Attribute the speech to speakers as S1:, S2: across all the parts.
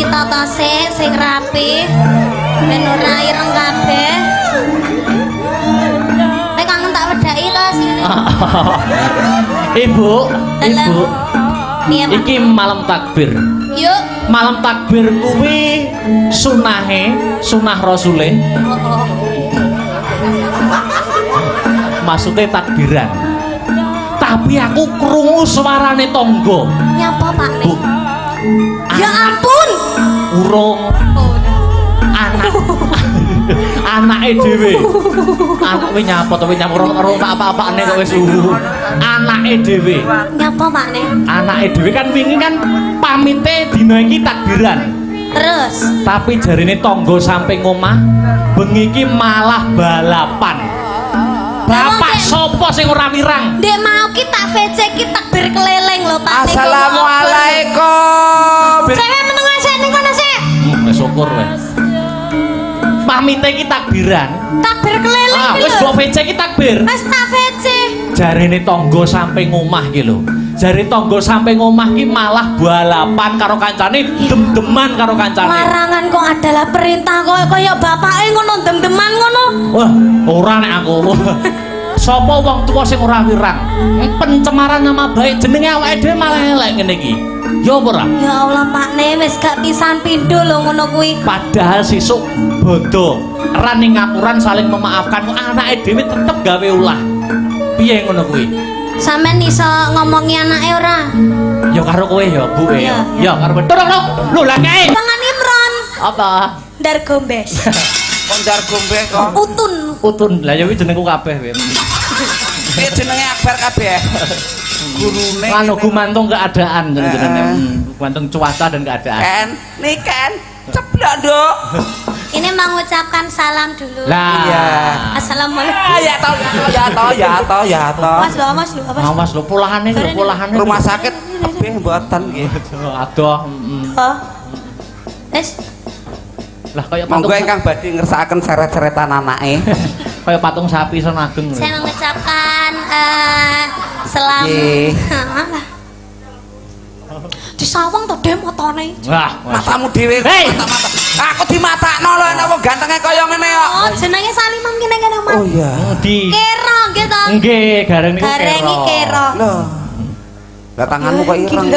S1: ditata sing rapi ben ora ireng kabeh. Nek kangen tak wedaki to sini.
S2: Ibu, Ibu. Iki malam takbir.
S1: Yuk.
S2: Malam takbir kuwi sunah Rasule. Maksudnya takbiran. Tapi aku krungu suarane tangga.
S1: Nyapa Pak
S2: Bu.
S1: Ya ampun.
S2: Urung. Anak. Anake dhewe. Anake nyapa to nyapa ora apa-apane kok wis anake dhewe.
S1: Nyapa Pak Ne?
S2: Anake dhewe kan wingi kan pamite dina iki takbiran.
S1: Terus
S2: Tapi jarine tangga sampe ngomah bengi iki malah balapan. Bapak sapa sing ora wirang?
S1: Ndek mau ki tak VC ki takbir keliling lho Pak.
S3: Assalamualaikum.
S1: Cewek meneng sik ning kono sik.
S2: Wis syukur wis. Pamite iki takbiran.
S1: Takbir keliling ki
S2: Wis
S1: lho.
S2: mbok VC iki takbir.
S1: Wis tak VC.
S2: Jarine tangga sampe ngomah ki lho. Jare tangga sampe ngomah ki malah balapan karo kancane, dem-deman karo kancane.
S1: Larangan kok adalah perintah kaya bapake ngono dem-deman ngono.
S2: Wah, ora nek aku. Sapa wong tuwa sing ora wirang? Pencemaran nama baik jenenge awake dhewe malah elek ngene iki. Ya apa ora?
S1: Ya Allah Pak Ne wis gak pisan pindho lho ngono kuwi.
S2: Padahal sesuk bodo ran ning ngapuran saling memaafkan anake dhewe tetep gawe ulah. Piye ngono kuwi?
S1: Sampeyan iso ngomongi anake ora?
S2: Ya karo kowe ya, Bu.
S1: Iya,
S2: Ya karo turun lho lah kae.
S1: Tangan Imron.
S2: Apa?
S1: Ndar gombes.
S3: Kondar gombe kok.
S1: Utun.
S2: Utun. Lah ya kuwi jenengku kabeh kowe.
S3: Iki jenenge Akbar kabeh. Gurune.
S2: Anu gumantung keadaan jenenge. Gumantung cuaca dan keadaan.
S3: Ken, niken ceblok, Nduk.
S1: Ini mengucapkan salam dulu.
S2: Lah.
S3: Iya.
S1: Assalamualaikum.
S3: Ya toh.
S1: Mas lho, Mas lho, apa?
S2: Awas lho polahane lho polahane.
S3: Rumah sakit kabeh mboten nggih.
S2: Adoh.
S1: Oh. Wes,
S2: Lah kaya patung.
S3: Monggo ingkang badhe ngersakaken seret-seretan anake.
S2: Kaya patung sapi son ageng lho.
S1: saya mengucapkan selamat.
S3: Nggih.
S1: Disawang to Dem motone.
S2: Wah,
S3: Matamu dhewe
S2: Hei!
S3: mata-mata. Aku dimatakno lho nek wong gantenge kaya ngene kok.
S1: Oh, jenenge Salimam kene-kene Mas.
S3: Oh iya.
S2: di
S1: Kero nggih to.
S2: nggih gareng niku
S1: Garengi kero.
S3: Loh. Lah tanganmu kok ireng.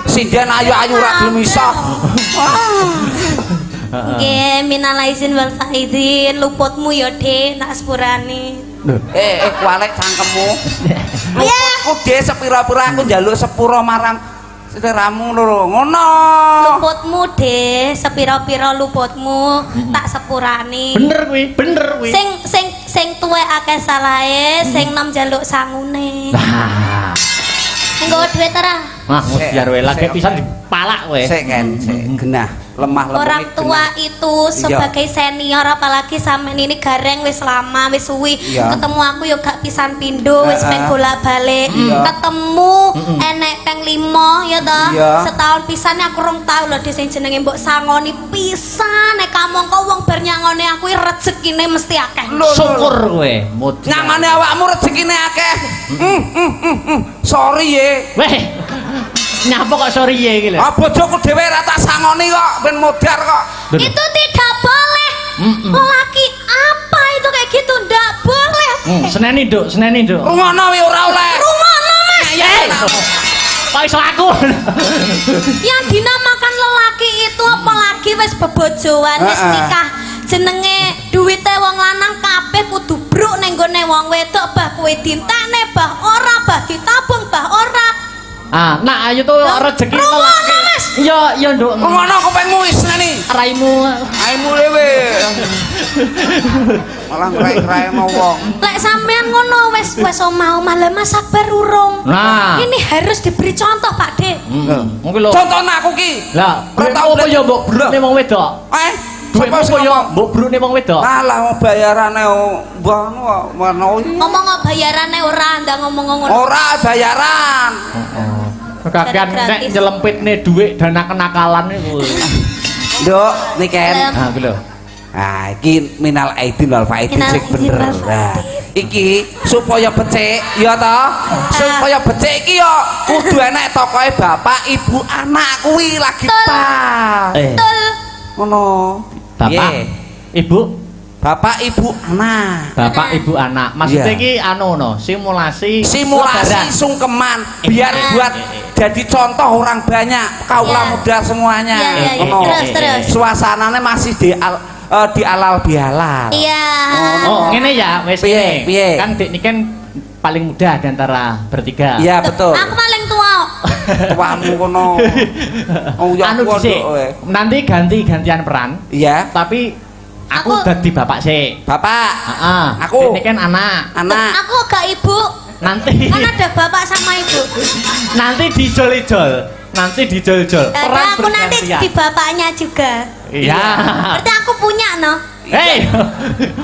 S3: Sinden ayu-ayu ra gelem iso.
S1: Nggih, minal aizin wal faizin, luputmu ya Dek, nak sepurane.
S3: Kualek cangkemmu.
S1: Ya.
S3: Luputku dhe sepira-pira aku njaluk sepuro marang sederamu lho. Ngono.
S1: Luputmu Dek, sepira-pira luputmu tak sepurane.
S2: bener kuwi.
S1: Sing tuwek akeh salahe, sing nom njaluk sangune.
S2: Lah.
S1: Nggo dhuwit ora?
S2: Wah, biar wae lagi pisan dipalak kowe.
S3: Sik Ken, sik genah. Lemah lembut
S1: Orang tua itu sebagai senior apalagi sampean ini gareng wis lama wis suwi ketemu aku yo gak pisan pindho wis meng bolak-balik ketemu enek peng 5 ya toh setahun pisan aku rong tau lho sing jenenge mbok sangoni pisan nek kamangka wong bar nyangone aku rezekine mesti akeh
S2: Syukur kowe.
S3: nyangane awakmu rezekine akeh sorry ye
S2: Weh. Nyapa kok sorry ye iki lho.
S3: bojoku dhewe ra tak sangoni kok ben modar kok
S1: itu tidak boleh lelaki apa itu kayak gitu ndak boleh
S2: Seneni Nduk.
S3: rungono wi ora oleh
S1: rungono Mas
S2: Kok iso aku?
S1: yang dinamakan lelaki itu apalagi wis bebojoan wis nikah jenenge duwite wong lanang kabeh kudu bruk ning gone wong wedok bah kowe dintekne bah ora bah ditabung bah ora
S2: Nah ayo tuh rezeki lelaki.
S1: Mas
S2: Ya Nduk.
S3: rungono kupingmu wis neni
S2: Raimu.
S3: aimu lewe malah ngrai-ngrai mau wong
S1: lek sampean ngono wis omah-omah lah Mas Akbar urung ini harus diberi contoh Pak Dek
S2: Mungkin lho.
S3: contohnya aku ki
S2: Lah,
S3: ora
S2: tau apa ya mbok brune wong wedok? Duitmu apa ya mbok brune wong wedok?
S3: alah bayarane mbah ngono
S1: ngomong bayarane ora ndak ngomong ngono
S3: ora bayaran
S2: Kakean nek nyelempitne dhuwit dana kenakalan niku.
S3: Nduk niken
S2: Nah, kuwi lho.
S3: iki minal aidin wal faidin sing bener. Nah, iki supaya becik ya toh supaya becik iki yo kudu enek tokoe bapak ibu anak kuwi lagi pas
S1: betul
S3: ngono
S2: Bapak Ibu
S3: bapak ibu anak
S2: maksudnya iki anu no simulasi lebaran.
S3: Sungkeman biar buat jadi contoh orang banyak kaula muda semuanya ngono
S1: terus
S3: suasananya masih di alal bihalal
S1: iya
S2: oh ngene ya wis
S3: piye
S2: kan Dik niki kan paling muda di antara bertiga
S3: iya betul
S1: aku paling tua
S3: tuamu kono oh ya
S2: anu dhisik nanti gantian peran
S3: iya
S2: tapi aku dadi bapak sik
S3: bapak
S2: heeh
S3: aku
S2: Dik niki kan anak
S1: aku gak ibu
S2: nanti
S1: kan ada bapak sama ibu
S2: nanti dijol-jol
S1: aku nanti di bapaknya juga
S2: iya
S1: berarti aku punya no
S2: hei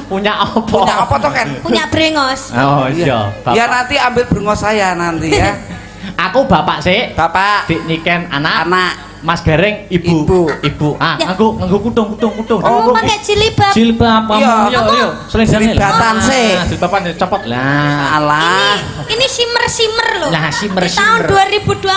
S2: punya apa
S3: tuh kan
S1: punya brengos
S2: oh iya
S3: ya nanti ambil brengos saya nanti ya
S2: aku bapak sik
S3: bapak
S2: Dik niken anak Mas Gareng ibu
S3: ya.
S2: nganggo kutung
S1: kamu pakai jilbab
S2: yo selendangnya
S3: jilbatan sih
S2: jilbaban copot lah
S3: alah
S1: ini shimmer loh
S2: nah shimmer
S1: tahun 2024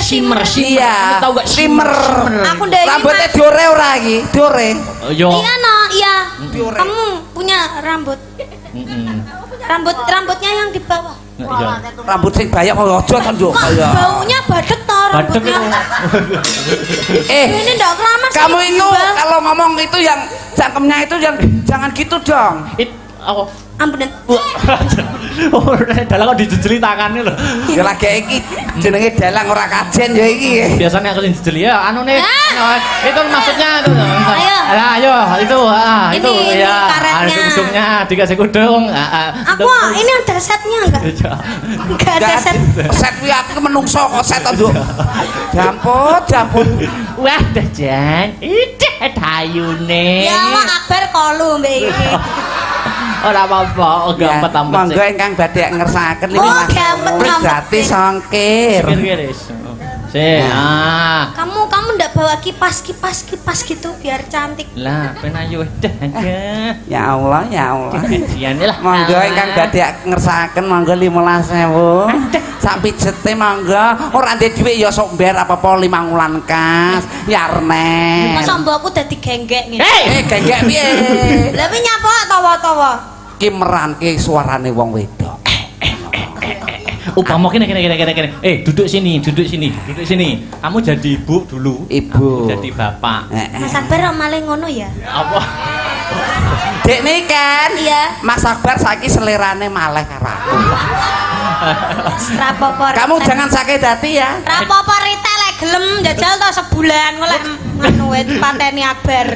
S1: shimmer
S3: iya
S2: tahu gak
S3: shimmer
S1: aku dari
S3: rambutnya diore ora iki diore
S2: yo
S1: iya no iya kamu punya rambutnya yang di bawah
S3: rambut sing banyak kok aja kan yo
S1: baunya badek toh rambutnya ini ndak keramas
S3: kamu itu kalau ngomong itu yang cangkemnya itu yang jangan gitu dong
S2: apa
S1: ampunan
S2: dalang kok dijejeli tangannya lho
S3: ya lagi iki jenenge dalang ora kajen ya iki
S2: biasanya aku dijejeli ya anu nih itu maksudnya itu ayo itu itu ya itu kudungnya dikasih kudung
S1: aku ini ada setnya enggak ada
S3: set wi aku menungso kok set to jamput
S2: wah dah jan ide dayune
S1: ya mau akbar kolu mbek iki
S2: ora apa-apa gampet-ampet
S3: monggo ingkang badhe ngersakaken iki Mas gratis ongkir
S2: sih
S1: kamu ndak bawa kipas gitu biar cantik
S2: lah penayu dah aja
S3: ya Allah
S2: kajian lah
S3: monggo ingkang badhe ngersakaken monggo 15.000 sak pijete monggo ora ndek dhuwit ya sok mber apa-apa 5 wulan kas yarne
S1: masa mbokku dadi genggek ngene
S3: genggek piye
S1: lha piye nyapa tawa-tawa
S3: ki meranke suarane wong wedok
S2: upama kene duduk sini kamu jadi ibu dulu aku jadi bapak
S1: Mas Akbar malah ngono ya
S2: apa
S3: Dek nih kan
S1: iya
S3: Mas Akbar saiki selerane maleh karo aku
S1: rapopor
S3: kamu jangan sakit hati ya
S1: rapopor rita lek gelem jajal to sebulan golek ngono wae dipateni Akbar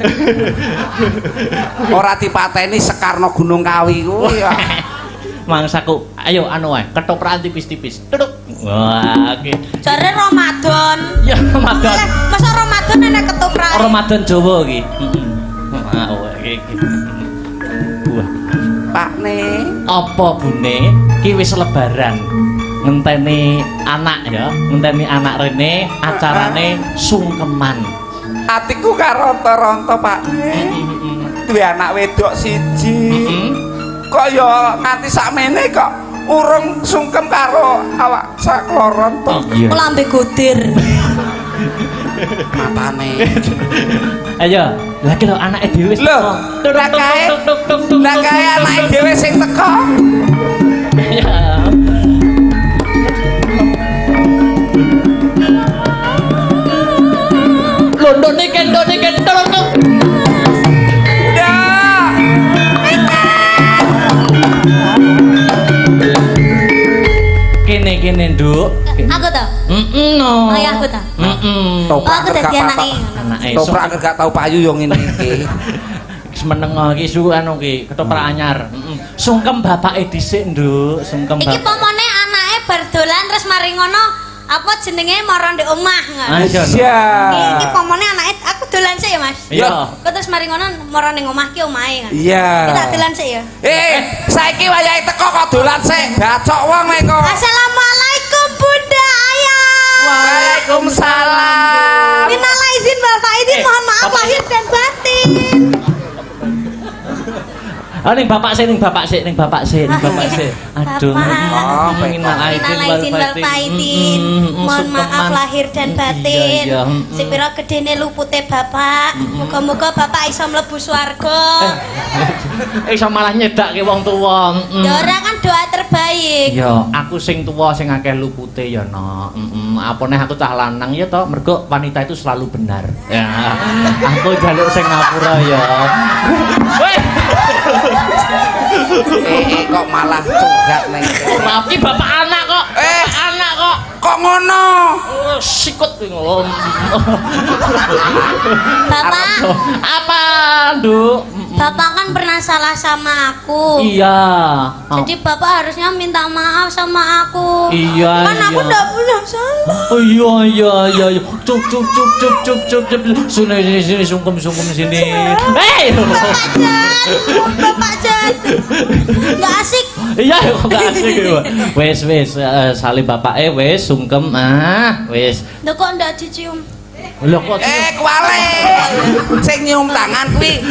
S3: ora dipateni Sekarno Gunung Kawi kuwi ya
S2: mangsaku ayo anu wae ketoprak tipis-tipis duduk wah oke
S1: jare Ramadan
S2: ya Ramadan
S1: masa Ramadan enek ketoprak
S2: Ramadan Jawa iki heeh iki buah
S3: Pakne
S2: apa bune ki wis lebaran ngenteni anak rene acarane sungkeman
S3: atiku karonto-ronto Pakne duwe anak wedok siji kok ya nganti sakmene kok urung sungkem karo awak sakloron to
S1: lambe godir
S3: matane
S2: ayo lagi lho anake dhewe
S3: lho lah kae anake dhewe sing teko
S2: ya londone kendone kendong kene nduk
S1: aku tau
S2: no
S1: ayahku tau aku dadi anake
S3: toprak gak tau payu yo ngene iki
S2: semeneng iki su anu ki ketoprak anyar sungkem bapake dhisik nduk sungkem
S1: iki pomone anake bar dolan terus mari ngono apa jenenge mara ndek omah
S3: iya
S1: iki pomone anake aku dolan sik ya Mas
S2: iya
S1: kok terus mari ngono mara ning omah ki omahe kan
S3: iya
S1: kita dolan sik ya
S3: saiki wayahe teko kok dolan sik gacok wong kok
S1: assalamualaikum Bunda Ayah
S3: waalaikumsalam
S1: minal izin wal faizin mohon maaf lahir dan batin
S2: Ah ning bapak sih. Aduh.
S1: Minal aidin wal faizin. Mohon maaf lahir dan batin. Sepira gedene lupute bapak. Muga-muga bapak iso mlebu swarga.
S2: Iso malah nyedakke wong tuwa.
S1: Ya ora kan doa terbaik.
S2: Ya, aku sing tuwa sing akeh lupute ya, Nok. Apane aku cah lanang ya toh, mergo wanita itu selalu benar. Ya. Aku jaluk sing ngapura ya. Weh.
S3: Kok malah curhat ning.
S2: Tapi bapak anak kok. Anak kok.
S3: Kok ngono?
S2: Sikut ngono.
S1: Bapak,
S2: apa, Nduk?
S1: Bapak kan pernah salah sama aku.
S2: Iya.
S1: Jadi Bapak harusnya minta maaf sama aku.
S2: Iya.
S1: Kan aku enggak punya salah.
S2: Oh iya. Cuk. Sini sungkem sini. Hei.
S1: Bapak Jan. Enggak asik.
S2: Iya, kok gak asik. Wes salim bapak wes sungkem wes.
S1: Lho kok ndak dicium?
S2: Lho kok
S3: Kuale. Sing nyium tangan kuwi.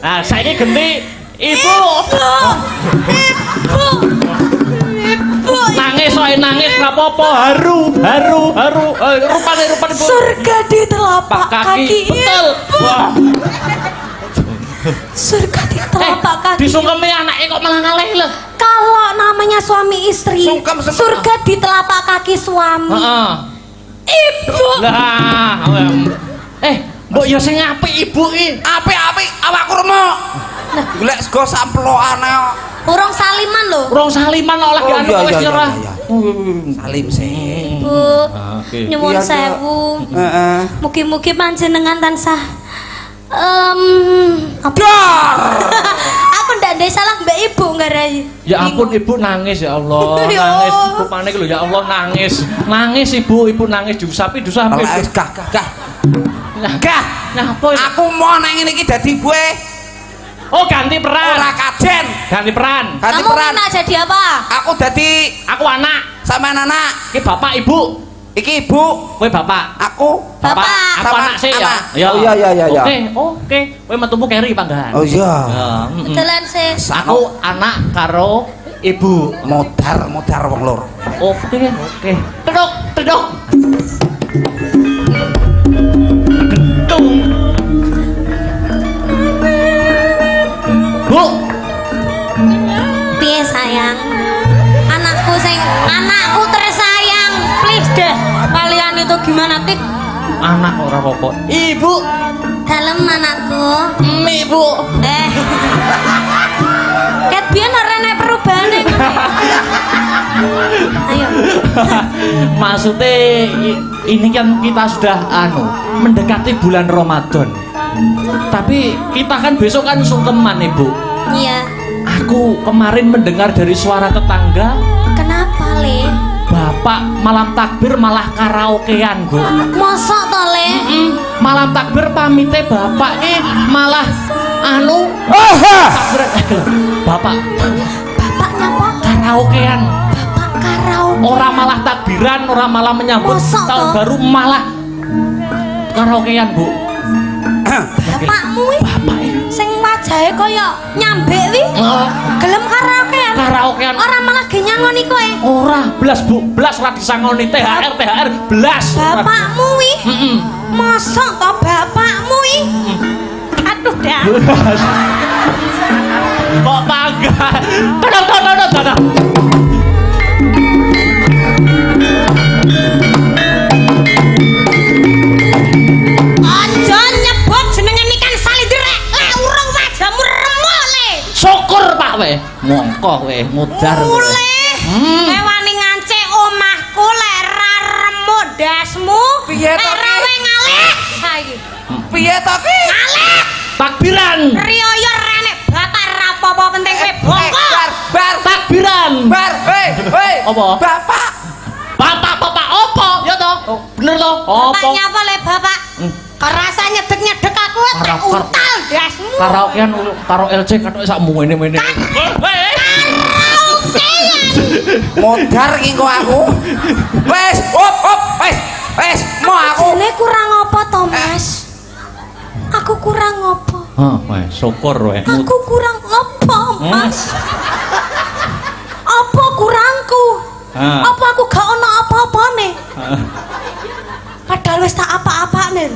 S3: Nah,
S2: saiki genti ibu. Nangis ora apa-apa, haru. Rupane ibu.
S1: Surga di telapak kaki.
S2: Betul. Wah.
S1: Surga di telapak kaki.
S2: Disungkemi anake kok malah ngalih lho.
S1: Kalau namanya suami istri, surga di telapak kaki suami.
S2: Heeh.
S1: Ibu.
S2: Lah, mbok ya sing apik ibu iki.
S3: Apik awakku remuk. Golek sego samplokane kok.
S1: Urung saliman lho.
S2: Urung saliman kok lagi anu wis nyerah.
S3: Salim sih.
S1: Ibu. Nyuwun sewu.
S3: Heeh.
S1: Mugi-mugi panjenengan tansah aku ndak ada salah mbak ibu ngarai.
S2: Ya ampun ibu nangis ya Allah. Nangis rupane lho ya Allah nangis. Nangis ibu nangis diusapi. Gah. Napa?
S3: Aku mau nang ngene iki dadi gue.
S2: Oh ganti peran.
S3: Ora kajen.
S2: Ganti peran.
S1: Kamu mau jadi apa?
S3: Aku anak. Sama anak.
S2: Iki bapak ibu.
S3: Iki ibu.
S2: Kowe bapak.
S3: Aku.
S1: Bapak.
S2: Aku anak sih ya.
S3: Iya.
S2: Oke. Kowe metumu keri panggahan.
S3: Oh iya.
S1: Betulan sih.
S2: Aku anak karo ibu.
S3: Modar wong lor.
S2: Oke. Tedok. Gentung. Bu.
S1: Piye sayang? Anakku tersayang. Please deh. Kalian itu gimana tik?
S2: Anak ora apa-apa. Ibu.
S1: Dalem anakku.
S2: Ibu.
S1: Ket biyen ora enek perubahan ning. Ayo.
S2: Maksudnya ini kan kita sudah mendekati bulan Ramadan. Tapi kita kan besok kan sungkeman ibu.
S1: Iya.
S2: Aku kemarin mendengar dari suara tetangga.
S1: Kenapa le?
S2: Bapak malam takbir malah karaokean bu.
S1: Mosok to le?
S2: Malam takbir pamite bapak ini malah Bapak
S1: nyapa?
S2: Karaokean.
S1: Bapak karaoke.
S2: Orang malah takbiran, orang malah menyambut tahun baru malah karaokean bu.
S1: Bapakmu sing wajahe kaya nyambek wi. Gelem karaokean. Ora malah ge nyangoni kowe.
S2: Ora, blas Bu, blas ra disangoni THR blas.
S1: Bapakmu wi. Mosok to bapakmu wi. Aduh dah.
S2: Kok bangga. Tadang. Mongko kowe mudar kowe.
S1: Wani ngance omahku lek ra remo dasmu.
S3: Piye to ki?
S1: Kowe ngalih. Saiki.
S3: Piye to ki?
S1: Ngalih.
S2: Takbiran.
S1: Riyo rene bapak ra apa-apa penting kowe bongko.
S3: Bar
S2: takbiran.
S3: Bar, hei.
S2: Apa?
S3: Bapak
S2: apa? Ya toh? Bener toh? Apa?
S1: Bapak nyapa le bapak? Kerasa nyedek aku tak untal dasmu.
S2: Karaokean karo LC katok sak mene-mene.
S3: Modar ki kok aku. Wes, wes, mau aku.
S1: Jane kurang apa to, Mas? Aku kurang apa?
S2: Wes syukur wae.
S1: Aku kurang apa, Mas? Apa kurangku? Apa aku gak ono apa-apane? Padahal wis tak apa-apane.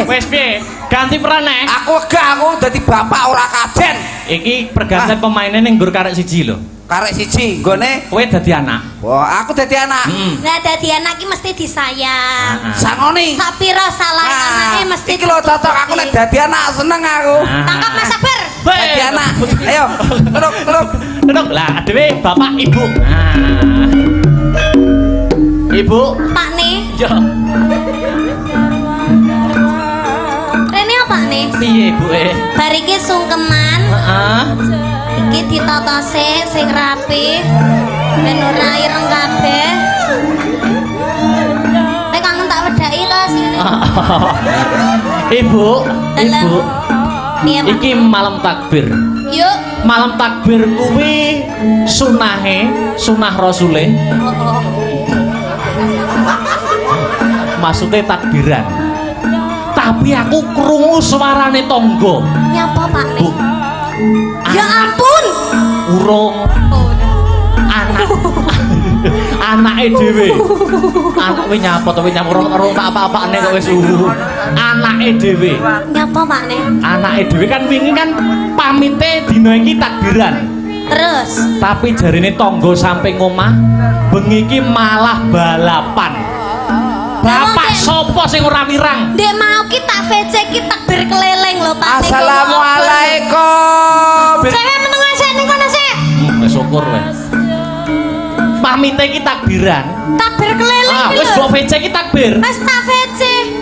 S2: Wes piye? Ganti peran nek.
S3: Aku wegah aku dadi bapak ora kajen.
S2: Iki pergantian pemainnya ning nggur karek siji lho.
S3: Karek siji nggone
S2: Kowe dadi anak.
S3: wah aku dadi anak.
S1: Lah dadi anak iki mesti disayang.
S3: Sangoni.
S1: Sapira salah anake mesti
S3: iki lho cocok aku nek dadi anak seneng aku.
S1: Tangkap Mas Sabar.
S3: Dadi anak. Ayo, duduk.
S2: Duduk lah dhewe bapak ibu. Ibu.
S1: Pak nih.
S2: Yo.
S1: Rene apa nih?
S2: Piye ibuke?
S1: Bar iki sungkeman.
S2: Heeh.
S1: Iki ditata sing rapi. Ben ora ireng kabeh. Nek kangen tak wedhaki to sini.
S2: Ibu.
S1: Piye, Pak?
S2: Iki malam takbir.
S1: Yuk.
S2: Malam takbir kuwi sunah rasule. Maksudnya takbiran. Tapi aku krungu suarane tangga.
S1: Nyapa Pak
S2: Bu.
S1: nih? Ya ampun.
S2: Urung anake dhewe. Anak kowe nyapa to nyapa ora tak apa-apane kok wis anake dhewe.
S1: Nyapa Pak nih?
S2: Anake dhewe kan wingi kan pamite dina iki takbiran.
S1: Terus.
S2: Tapi jarine tangga sampe ngomah bengi iki malah balapan. Bapak sapa sing ora wirang?
S1: Dek mau ki tak VC ki takbir keleleng lho Pak.
S3: Assalamualaikum.
S1: Saya meneng sik ning kono sik.
S2: Wis syukur wis. Pamite iki takbiran.
S1: Takbir keleleng
S2: Wis mbok VC iki takbir.
S1: Wis tak VC.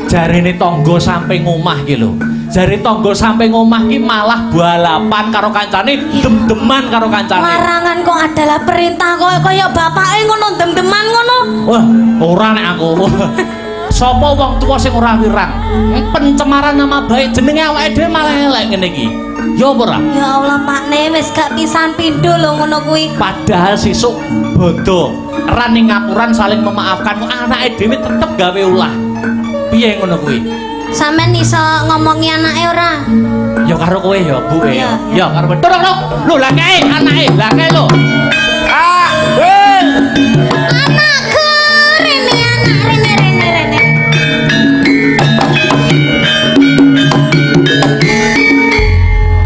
S2: Jarine tangga sampe ngomah ki lho. Jare tangga sampe ngomah ki malah balapan karo kancane, dem-deman karo kancane.
S1: Larangan kok adalah perintah kaya bapake ngono dem-deman ngono.
S2: Wah, ora nek aku. Sapa wong tuwa sing ora wirang? Pencemaran nama baik jenenge awake dhewe malah elek ngene iki. Ya apa ora?
S1: Ya Allah Pakne wis gak pisan pindho lho ngono kuwi.
S2: Padahal sesuk bodo. Ran ning ngapuran saling memaafkan anake dhewe tetep gawe ulah. Piye ngono kuwi?
S1: Sampeyan iso ngomongi anake ora?
S2: Ya karo kowe ya, Bu.
S1: Iya.
S2: Ya karo Turun. Lho lah kae anake, lah kae lho.
S1: Anakku rene rene.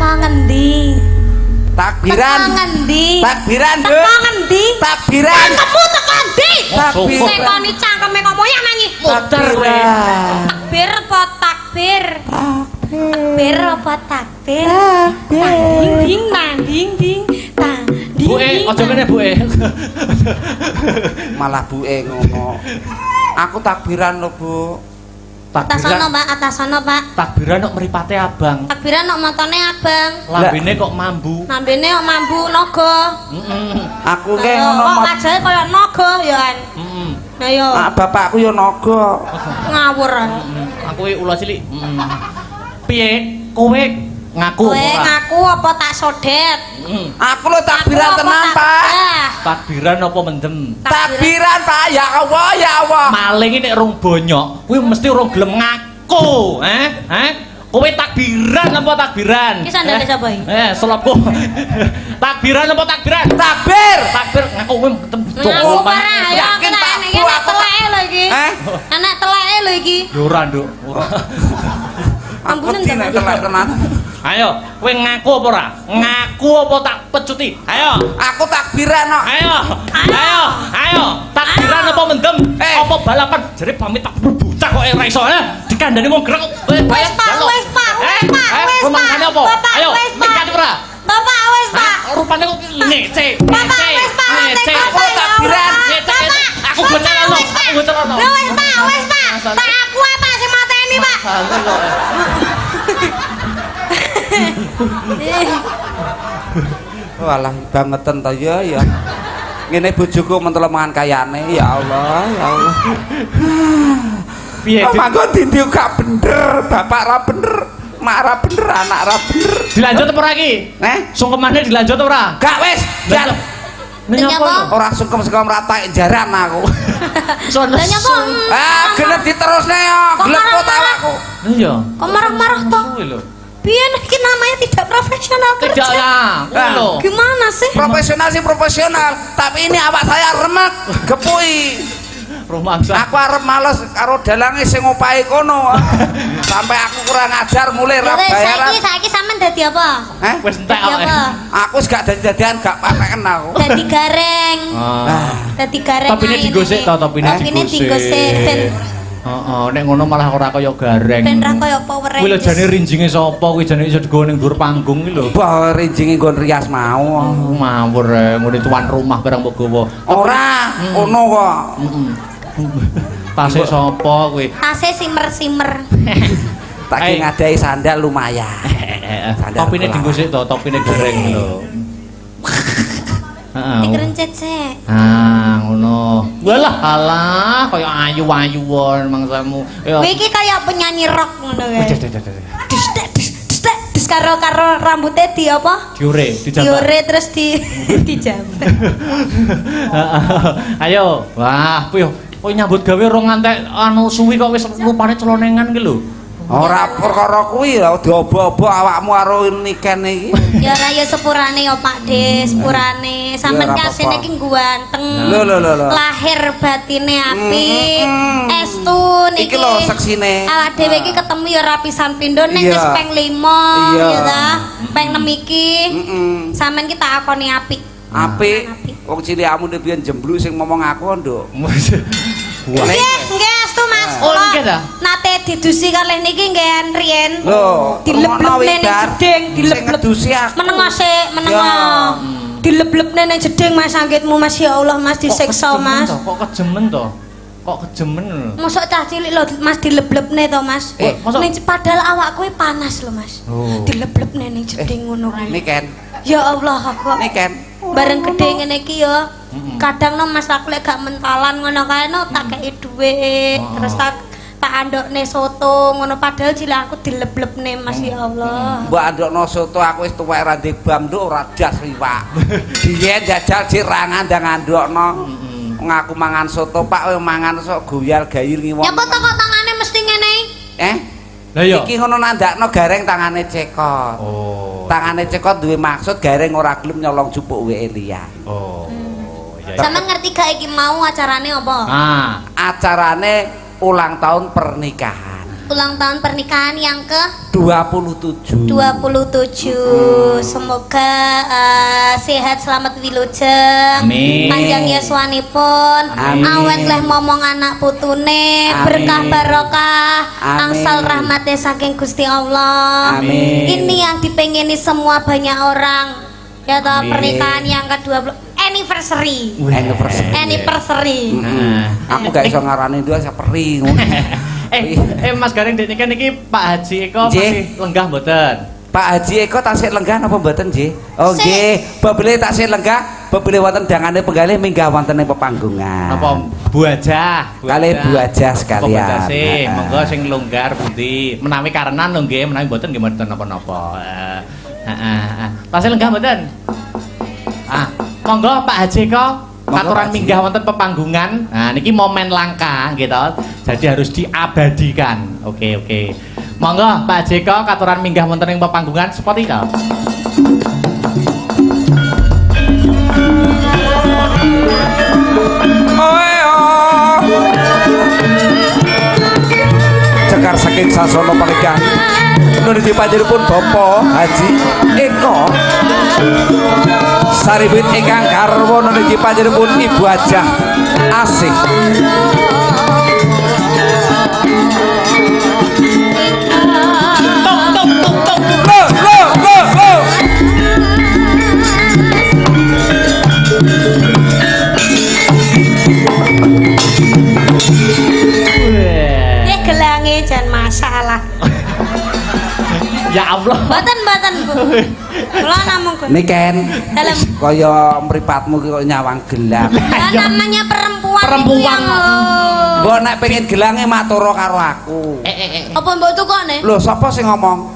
S1: Kangen di.
S3: Takbiran. Takbiran, Bu.
S1: Kangen di.
S3: Takbiran.
S1: Ketemu tekan di.
S3: Takbiran.
S1: Nekoni cangkeme ngomongnya nanyi.
S3: Takbiran.
S1: Takbir apa takbir? Takbir apa takbir? Ding.
S2: Bu aja ngene Bu.
S3: Malah buke ngono. Aku takbiran lho, Bu.
S1: Atas sono, Pak, atas sono, Pak.
S2: Takbiran kok mripate abang.
S1: Takbiran kok matane abang.
S2: Lambene kok mambu.
S1: Lambene kok mambu naga.
S3: Aku ke
S1: Kok
S3: ngono.
S1: wajahnya kaya naga ya kan. Nah yo.
S3: Bapakku yo naga.
S1: Ngawur.
S2: Aku ula cilik. Piye? Kowe ngaku
S1: Kowe
S2: ora?
S1: ngaku apa tak sodet?
S3: Aku lho takbiran
S1: Aku apa
S3: tenan,
S1: tak
S3: Pak.
S1: bedah?
S2: Takbiran apa mendem?
S3: Takbiran, Pak. Ya Allah, ya Allah.
S2: Maling ini rong bonyok, kuwi mesti rong gelem ngaku, Kowe takbiran apa takbiran?
S1: Iki sandale sapa iki?
S2: Selopku. Takbiran apa takbiran?
S3: Takbir.
S2: Takbir ngaku kowe ketemu.
S1: Ngaku ora ya
S3: Yakin,
S1: kena
S3: Pak,
S1: iki
S3: Bu,
S1: anak
S3: aku
S1: teleke lho iki. Anak teleke lho iki.
S2: Ya ora, Nduk.
S1: Ampunen
S3: Aku nek telek tenan.
S2: Ayo, kowe ngaku apa ora? Ngaku apa tak pecuti? Ayo.
S3: Aku takbiran kok.
S2: Ayo. Takbiran apa mendem? Apa balapan? Jare pamit tak bocah kok ora iso, dikandani wong grek.
S1: Wis, Pak.
S2: Rumangane apa? Ayo, nekat ora?
S1: Bapak wis, Pak.
S2: Rupane kok ngece.
S1: Bapak wis, Pak.
S3: Aku takbiran.
S2: Aku bocah lo.
S1: Lho wis, Pak. Tak aku apa sing mateni, Pak?
S3: Walah bangetan ta ya. Ngene bojoku mentelemangan kayane ya Allah, ya Allah.
S2: Piye?
S3: Mangko dindi gak bener, bapak ra bener, mak ra bener, anak ra bener.
S2: Dilanjut apa lagi?
S3: Sungkemane
S2: dilanjut ora?
S3: Gak wis.
S1: Nyapa?
S3: Ora sungkem-sungkem rata jaran aku.
S1: Lah nyapa?
S3: Gelem diterusne yo, gelem kok awakku.
S2: Iya.
S1: Kok marah-marah toh?
S2: Suwe lho.
S1: Biar iki namanya tidak profesional kerja.
S2: Tidak lah. Kuwi lho.
S1: Gimana sih?
S3: Profesional sih profesional, tapi ini awak saya remek, gepui.
S2: Rumangsa.
S3: Aku arep males karo dalange sing opahe kono. Sampai aku kurang ajar mulai ra bayaran.
S1: Saiki sampean dadi apa?
S2: Wis entek
S1: Dadi
S2: kok.
S1: apa?
S3: Aku wis gak dadi-dadian gak pateken aku.
S1: Dadi gareng. Dadi gareng.
S2: Topine digosek to, topine
S1: digosek ben
S2: Heeh, nek ngono malah ora kaya gareng.
S1: ben ra kaya Power
S2: Kuwi lho
S1: Rangers.
S2: jane rinjinge sapa kuwi jane iso digawa ning dhuwur panggung iki lho.
S3: Bah rinjinge nggon rias mau.
S2: Mawur ngene tuan rumah barang mbok gawa.
S3: Ora, ngono kok.
S2: Tase sapa kuwi?
S1: Tase simer-simer.
S3: Tak ki ngadai sandal lumayan.
S2: Topine digosek to, topine gareng lho. Heeh.
S1: Dikerencet sik.
S2: Ngono. Walah alah kaya ayu-ayuwon mangsamu.
S1: Kowe iki kaya penyanyi rock ngono kae. Dis karo rambutnya di apa?
S2: Diure, dijambak.
S1: Diure terus dijambak.
S2: Ayo. Wah, piye? Kowe nyambut gawe rong ngantek anu suwi kok wis rupane celonengan ki lho.
S3: Ora perkara kuwi lho diobo-obo awakmu karo niken iki.
S1: Ya ora ya sepurane ya Pak De, sepurane. Sampeyan kasine iki ganteng.
S3: Lho.
S1: Lahir batine apik. Estu niki.
S3: Iki lho seksine.
S1: Awak dhewe iki ketemu ya rapisan pindho ning wis peng 5 ya ta. Peng 6 iki. Sampeyan ki tak akoni apik.
S3: Apik. Wong cilikmu biyen jembluk sing ngomong aku, Nduk.
S1: Nggih, estu Mas.
S2: Oh, nggih ta?
S1: Nate didusi kalih niki nggih riyen.
S3: Lho,
S1: dileblebne ning jeding, dilebleb.
S3: Dusi aku.
S1: Menengo sik, menengo. Dileblebne ning jeding Mas anggitmu Mas ya Allah Mas disiksa Mas.
S2: Kok kejemen to? Kok kejemen lho.
S1: Mosok cah cilik lho Mas dileblebne to Mas. Ning padahal awakku panas lho Mas. Dileblebne ning jeding ngono kuwi.
S3: Niken.
S1: Ya Allah kok.
S3: Niken.
S1: Bareng gedhe ngene iki ya. Kadang no Mas aku lek gak mentalan ngono kae no tak kei dhuwit terus tak andokne soto ngono padahal cilik aku dileblebne Mas ya Allah.
S3: Mbok andokno soto aku wis tuwek ra ndek bam nduk ora das riwak. Biyen jajal jirangan ndang andokno. Ngaku mangan soto Pak kowe mangan sok goyal gayir ngiwon.
S1: Ya kok tangane mesti ngene iki.
S2: Lah iya.
S3: Iki ngono nandakno gareng tangane cekot. Tangane cekot duwe maksud gareng ora gelem nyolong jupuk wae liyan.
S1: Sampeyan ngerti gak iki mau acarane apa?
S3: Acarane ulang tahun pernikahan.
S1: Ulang tahun pernikahan yang ke
S3: 27.
S1: Semoga sehat selamat wilujeng. Panjang yuswanipun. Awet leh momong anak putune. Berkah barokah. Angsal rahmatnya saking Gusti Allah. Ini yang dipengini semua banyak orang. Ya toh pernikahan yang ke-20 anniversary.
S3: Aku gak iso ngarani dua saperi ngono.
S2: Mas Gareng dek niki Pak Haji Eko masih lenggah mboten?
S3: Pak Haji Eko tasih lenggah napa mboten nggih? Oh nggih, bebele tasih lenggah, bebele wonten dangane penggalih minggah wonten ing pepanggungan.
S2: Napa Bu Ajah?
S3: Kalih Bu Ajah sekalian.
S2: Monggo sing longgar pundi. Menawi karenan lho nggih, menawi mboten nggih mboten napa-napa. Tasih lenggah mboten? Monggo Pak Haji Eko katuran minggah wonten pepanggungan. Nah niki momen langka gitu. Jadi harus diabadikan. Oke. Monggo Pak Jeko katuran minggah wonten ing pepanggungan seperti itu.
S3: Cekar saking sasana pernikahan. Nunuti panjenenganipun Bapak Haji Eko. Saribit ingkang garwa nunuti panjenenganipun Ibu Ajah Asih.
S1: Gelange jan masalah.
S2: Ya Allah.
S1: Mboten Bu. Kula namung
S3: Niken.
S1: Dalam
S3: Kaya mripatmu ki kok nyawang gelang.
S1: lah namanya perempuan.
S3: Mbok nek pengen gelange matur karo aku.
S1: Apa mbok tukone?
S3: Lho sapa sing ngomong?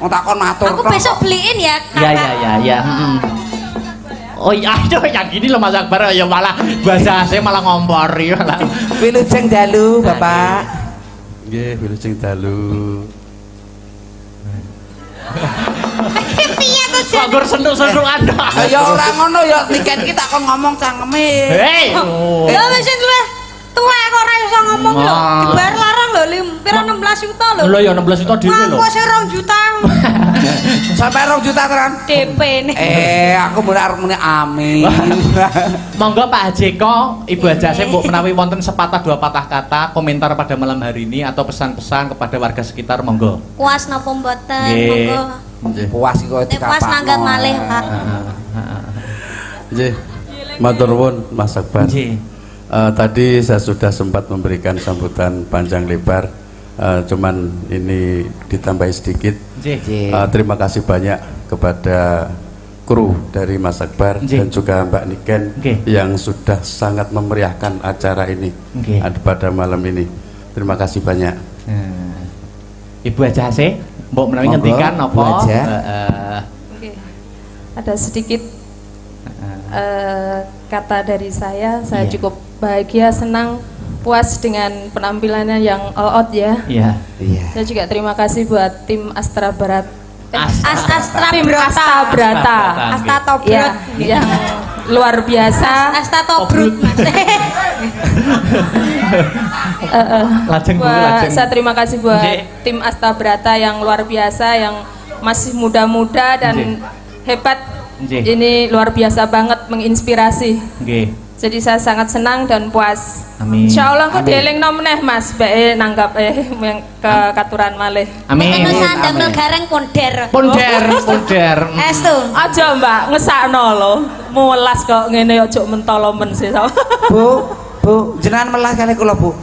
S3: Wong takon matur.
S1: Aku besok beliin ya.
S2: Ya. Oh iya, yang gini loh Mas Akbar ya malah bahasa saya malah ngompori malah.
S3: Wilujeng dalu, Bapak.
S4: Nggih, wilujeng dalu.
S1: Piye to, Jan?
S2: Kok gur sentuk-sentukan tok.
S3: Ya ora ngono ya niken ki tak kon ngomong cangkeme.
S2: Hei.
S1: Ya wis luwih tuwek kok ora iso ngomong lho. Dibayar larang lho, pira 16 juta lho.
S2: Lho ya 16 juta dhewe lho.
S1: Aku sing 2 juta.
S3: Sampai 2 juta tenan.
S1: DP ne.
S3: Aku arep muni amin.
S2: Monggo Pak Jeko, Ibu Ajase mbok menawi wonten sepatah dua patah kata komentar pada malam hari ini atau pesan-pesan kepada warga sekitar monggo.
S1: Puas napa mboten?
S2: Nggih.
S1: Monggo.
S4: Nggih.
S3: Puas iki kok
S1: Nek puas nanggap malih, Pak.
S4: Nggih. Matur nuwun Mas Akbar.
S2: Nggih.
S4: Tadi saya sudah sempat memberikan sambutan panjang lebar, cuman ini ditambahi sedikit.
S2: Nggih.
S4: Terima kasih banyak kepada kru dari Mas Akbar
S2: Nggih.
S4: dan juga Mbak Niken
S2: Nggih.
S4: yang sudah sangat memeriahkan acara ini
S2: Nggih.
S4: pada malam ini. Terima kasih banyak.
S2: Ibu Ajase, mbok menawi
S3: Monggo,
S2: ngendikan
S3: Bu
S2: apa?
S3: Aja.
S5: Oke. Ada sedikit kata dari saya
S2: Iya.
S5: cukup bahagia, senang, puas dengan penampilannya yang all out ya.
S2: Iya.
S3: Iya.
S5: Saya juga terima kasih buat tim Astra Barat.
S1: Astra
S5: Tim Asta Brata.
S1: Asta Tobrut.
S5: Ya, yang luar biasa.
S1: Asta Tobrut.
S2: Lajeng Bu,
S5: Buat,
S2: lajeng.
S5: saya terima kasih buat
S2: Nggih.
S5: tim Asta Brata yang luar biasa, yang masih muda-muda dan
S2: Nggih.
S5: hebat.
S2: Nggih.
S5: Ini luar biasa banget, menginspirasi.
S2: Nggih.
S5: Jadi saya sangat senang dan puas.
S2: Amin.
S5: Insya Allah kok
S3: Amin.
S5: dieling nomeneh Mas, bae nanggap yang ke katuran malih.
S2: Amin.
S1: Mungkin usah ndamel
S3: Amin.
S1: gareng ponder.
S2: Ponder.
S1: Estu.
S5: Aja Mbak, ngesakno lho. Mulas kok ngene ojo mentolo men sih.
S3: Bu, jenengan melas kali kula, Bu.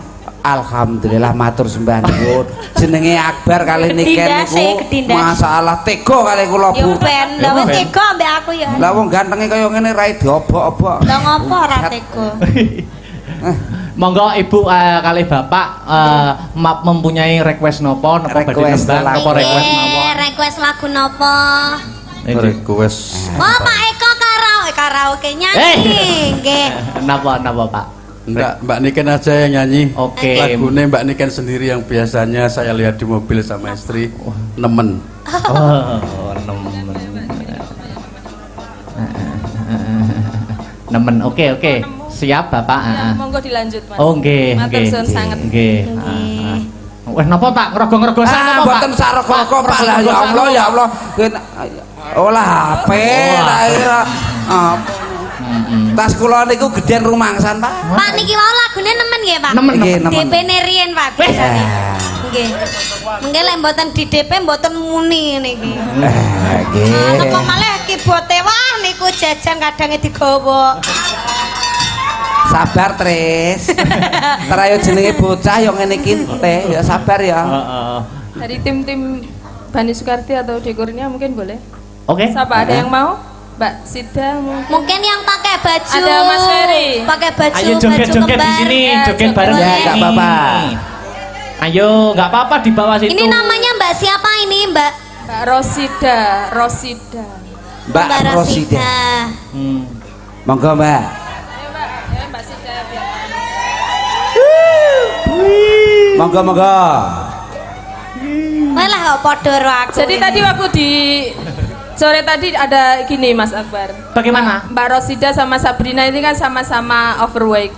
S3: Alhamdulillah matur sembah nuwun. Jenenge Akbar kali niken
S1: Gedindase,
S3: niku.
S1: gedindase.
S3: Masalah tega kali kula,
S1: Yo
S3: Bu.
S1: ben, lha wis tega ambek aku ya.
S3: Lah wong gantenge kaya ngene ra diobok-obok.
S1: Lah ngopo ora tega?
S2: Monggo Ibu kali Bapak mempunyai request nopo badhe
S3: Request
S2: nembang
S3: lagu.
S2: apa request mawon.
S1: Request lagu napa?
S4: Request
S1: Oh, Pak Eko karaoke nyanyi. Nggih.
S2: Napa Pak?
S4: enggak, Mbak Niken aja yang nyanyi.
S2: Oke.
S4: Lagunya Mbak Niken sendiri yang biasanya saya lihat di mobil sama istri nemen.
S2: Oh, nemen. Oke. Siap Bapak.
S5: Ya, monggo dilanjut Mas.
S2: Oh, nggih.
S5: Matur suwun sanget.
S2: Nggih.
S1: Nggih.
S2: Wah, napa Pak? Ngrogong-ngrogosan apa Pak?
S3: Mboten sarok-kok Pak lah ya Allah ya Allah. Olah HP ta ira. Tas kula niku gedhen rumangsan, Pak.
S1: Pak niki wae lagune nemen nggih, Pak.
S2: Nemen.
S3: Nggih, nemen.
S1: DP-ne riyen, Pak. biasane. Nggih. Mengke lek mboten di DP mboten muni niki.
S3: Nggih.
S1: Napa malah kibote wah niku jajan kadang digawa.
S3: Sabar, Tris. Terayo jenenge bocah yo ngene iki teh, ya sabar ya.
S2: Heeh.
S5: Dari tim-tim Bani Sukarti atau dekornya mungkin boleh.
S2: Oke.
S5: Siapa ada yang mau? Mbak Sida mungkin.
S1: Mungkin yang pakai baju.
S5: Ada Mas Ferry.
S1: Pakai baju.
S2: Ayo joget-joget di sini,
S5: Ya,
S2: joget
S5: joget.
S2: bareng
S3: Ya,
S2: di
S3: nggak
S2: sini.
S3: apa-apa.
S2: Ayo, nggak apa-apa di bawah situ.
S1: Ini namanya Mbak siapa ini, Mbak?
S5: Mbak Rosida.
S3: Mbak Rosida.
S2: Hmm.
S3: Monggo, Mbak.
S5: Ayo Mbak, ya Mbak Sida biar.
S3: Monggo.
S1: Malah kok padha karo aku.
S5: Jadi tadi waktu di sore tadi ada gini Mas Akbar.
S2: Bagaimana?
S5: Mbak Rosida sama Sabrina ini kan sama-sama overweight.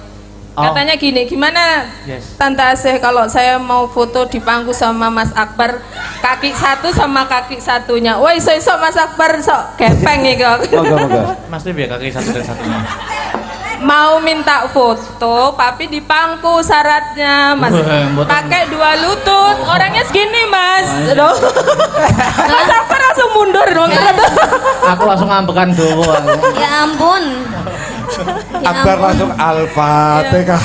S2: Oh.
S5: Katanya gini, gimana
S2: Yes.
S5: Tante Asih kalau saya mau foto di pangku sama Mas Akbar kaki satu sama kaki satunya. Woi, iso Mas Akbar sok gepeng iki kok.
S3: Monggo.
S2: Mas Tib ya kaki satu dan satunya.
S5: Mau minta foto, tapi di pangku syaratnya Mas.
S2: Wah, mboten.
S5: Pakai 2 lutut. Orangnya segini Mas. Aduh. Mas Akbar langsung mundur dong.
S2: Aku langsung ngambekan dowo.
S1: Ya ampun. Ya
S3: Akbar
S1: ampun.
S3: langsung Al-Fatihah.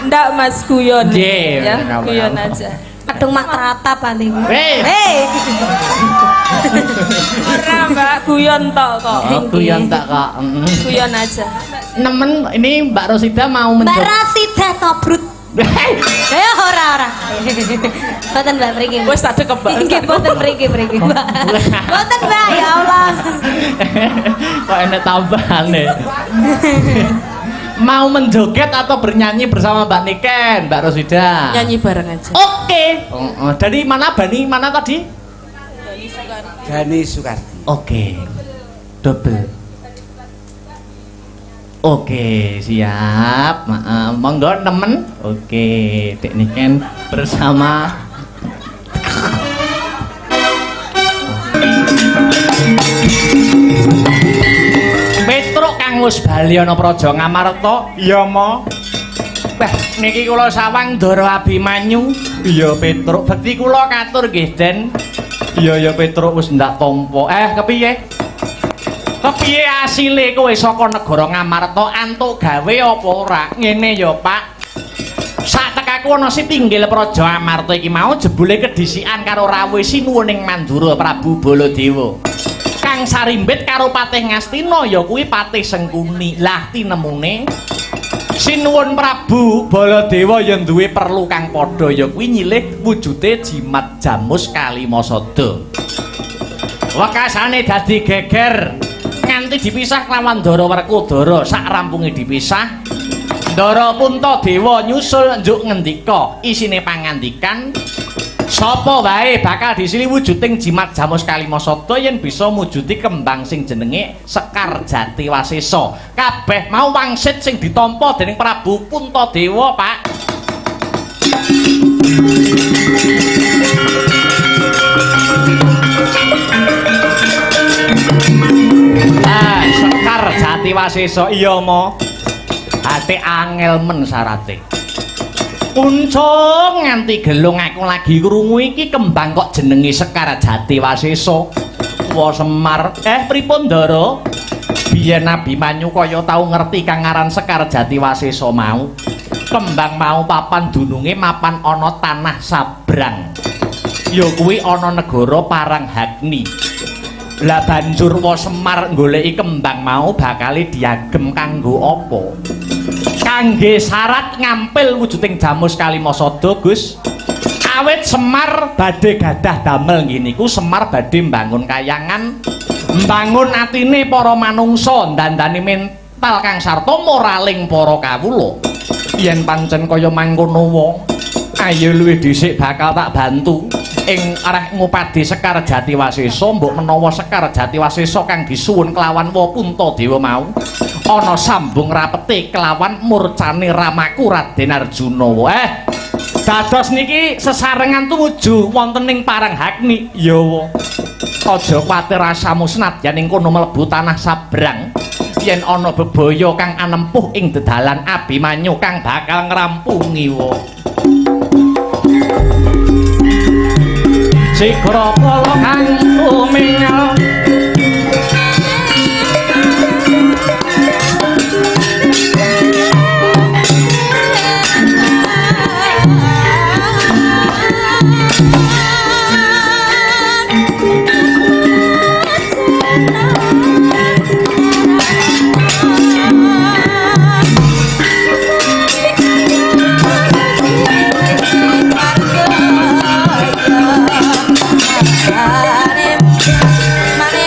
S5: Ndak Mas guyon.
S2: Nggih,
S5: Ya,
S2: benar-benar.
S5: guyon aja.
S1: Kadung mak teratap paling.
S2: Hei.
S5: Ora Mbak, guyon tok kok.
S2: Aku yang tak kak.
S5: Guyon aja.
S2: Nemen, ini Mbak Rosida mau
S1: Mbak
S2: mencoba.
S1: Rosida Tobrut. Ora. Boten Mbak mriki.
S5: Wis tak kebak.
S1: Nggih boten mriki Mbak. Boten Mbak ya Allah.
S2: Kok enek tambahane. Mau menjoget atau bernyanyi bersama Mbak Niken, Mbak Rosida?
S5: Nyanyi bareng aja.
S2: Oke. Dari mana Bani? Mana tadi?
S3: Gani Sukarti.
S2: Oke. Double. Oke, siap. Monggo nemen. Oke, Dek Niken bersama Petruk Kang wis bali ana Praja Ngamarta. Iya, Mo. Wah, niki kula sawang Ndara Abimanyu. Iya, Petruk. Bekti kula katur nggih, Den. Iya, Petruk wis ndak tampa. Kepiye? Kepiye asile kowe saka negara Ngamarta antuk gawe apa ora? Ngene ya, Pak. Sak tekaku ana si tinggil Praja Amarta iki mau jebule kedhisikan karo rawuh sinuwuning Mandura Prabu Baladewa. Kang sarimbit karo Patih Ngastina ya kuwi Patih Sengkuni. Lah tinemune sinuwun Prabu Baladewa ya duwe perlu kang padha ya kuwi nyilih wujude jimat Jamus Kalimasada. Wekasane dadi geger nganti dipisah kelawan Ndara Werkudara. Sak rampunge dipisah Ndara Puntadewa nyusul njuk ngendika isine pangandikan sapa wae bakal disili wujuding jimat Jamus Kalimasada yen bisa mujudi kembang sing jenenge Sekar Jati Wasesa. Kabeh mau wangsit sing ditampa dening Prabu Puntadewa, Pak. Sekar Jati Wasesa iya, Mo. Ate angel men sarate. Kuncung nganti gelung aku lagi krungu iki kembang kok jenenge Sekar Jati Wasesa. Wa Semar, pripun Ndara? Biyen Abimanyu kaya tau ngerti kang aran Sekar Jati Wasesa mau. Kembang mau papan dununge mapan ana tanah sabrang. Ya kuwi ana negara Paranghagni. Lah banjur Wa Semar goleki kembang mau bakale diagem kanggo apa? Kangge syarat ngampil wujuding Jamus Kalimasada, Gus. Awit Semar badhe gadah damel ngene iku Semar badhe mbangun kayangan, mbangun atine para manungsa, ndandani mental kang sarta moraling para kawula. Yen pancen kaya mangkono wong, ayo luwih dhisik bakal tak bantu. Ing areh ngupadi Sekar Jati Wasesa, mbok menawa Sekar Jati Wasesa kang disuwun kelawan Wa Puntadewa mau ana sambung rapete kelawan murcane ramaku Raden Arjuna. Dados niki sesarengan tumuju wonten ing Paranghagni. Ya wa. Aja kuwatir rasamu senadyan ing kono mlebu tanah sabrang. Yen ana bebaya kang anempuh ing dedalan Abimanyu kang bakal ngrampungi wa. Sigra kala kang tumingal
S1: Mane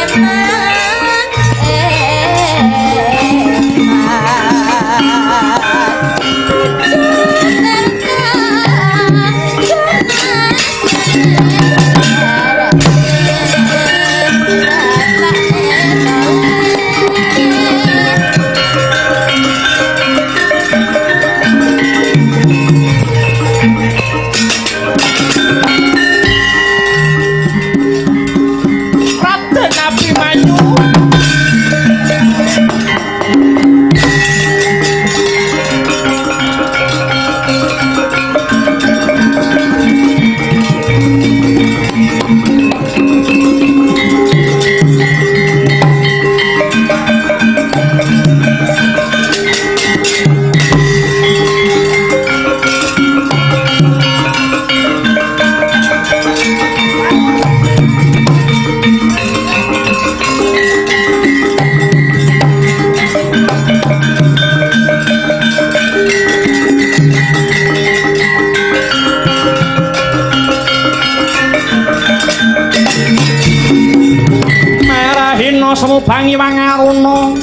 S2: bangi wangaruna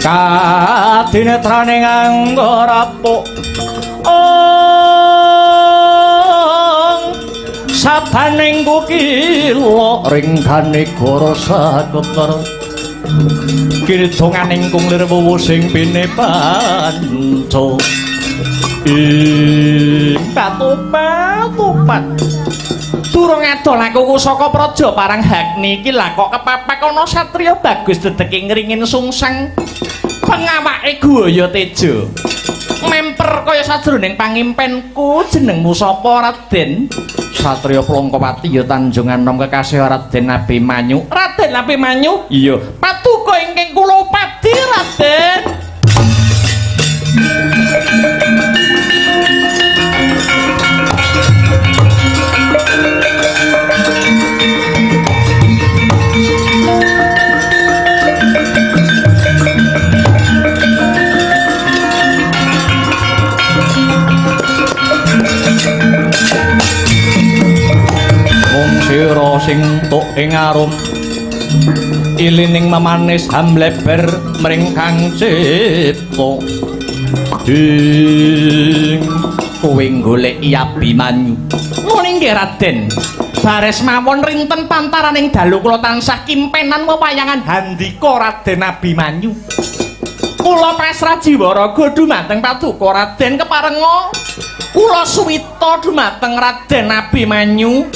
S2: kadinetrane nganggo rapuk sabaning kukila ringkane goro saketer kidonganing kunglir wuwu sing pinepanca patupat durung adol aku saka praja parang Hagni iki lah kok kepepek ana satriya bagus dedeke ngringin sungsang pengawake Guwaya Teja memper kaya sajroning pangimpenku jenengmu sapa Raden Satriya Plongkowati ya Tanjung Anom kekasih Raden Abimanyu. Raden Abimanyu? Iya, paduka ingkang kula upadi Raden. Sira sing tuk ing arum ilining memanis hamleber mring kang cipta ding kowe golek Abimanyu nuwun inggih Raden bares mawon rinten pantaraning dalu kula tansah kimpenan wewayangan handika Raden Abimanyu kula pasrah jiwaraga dumateng paduka Raden keparenga kula suwita dumateng Raden Abimanyu.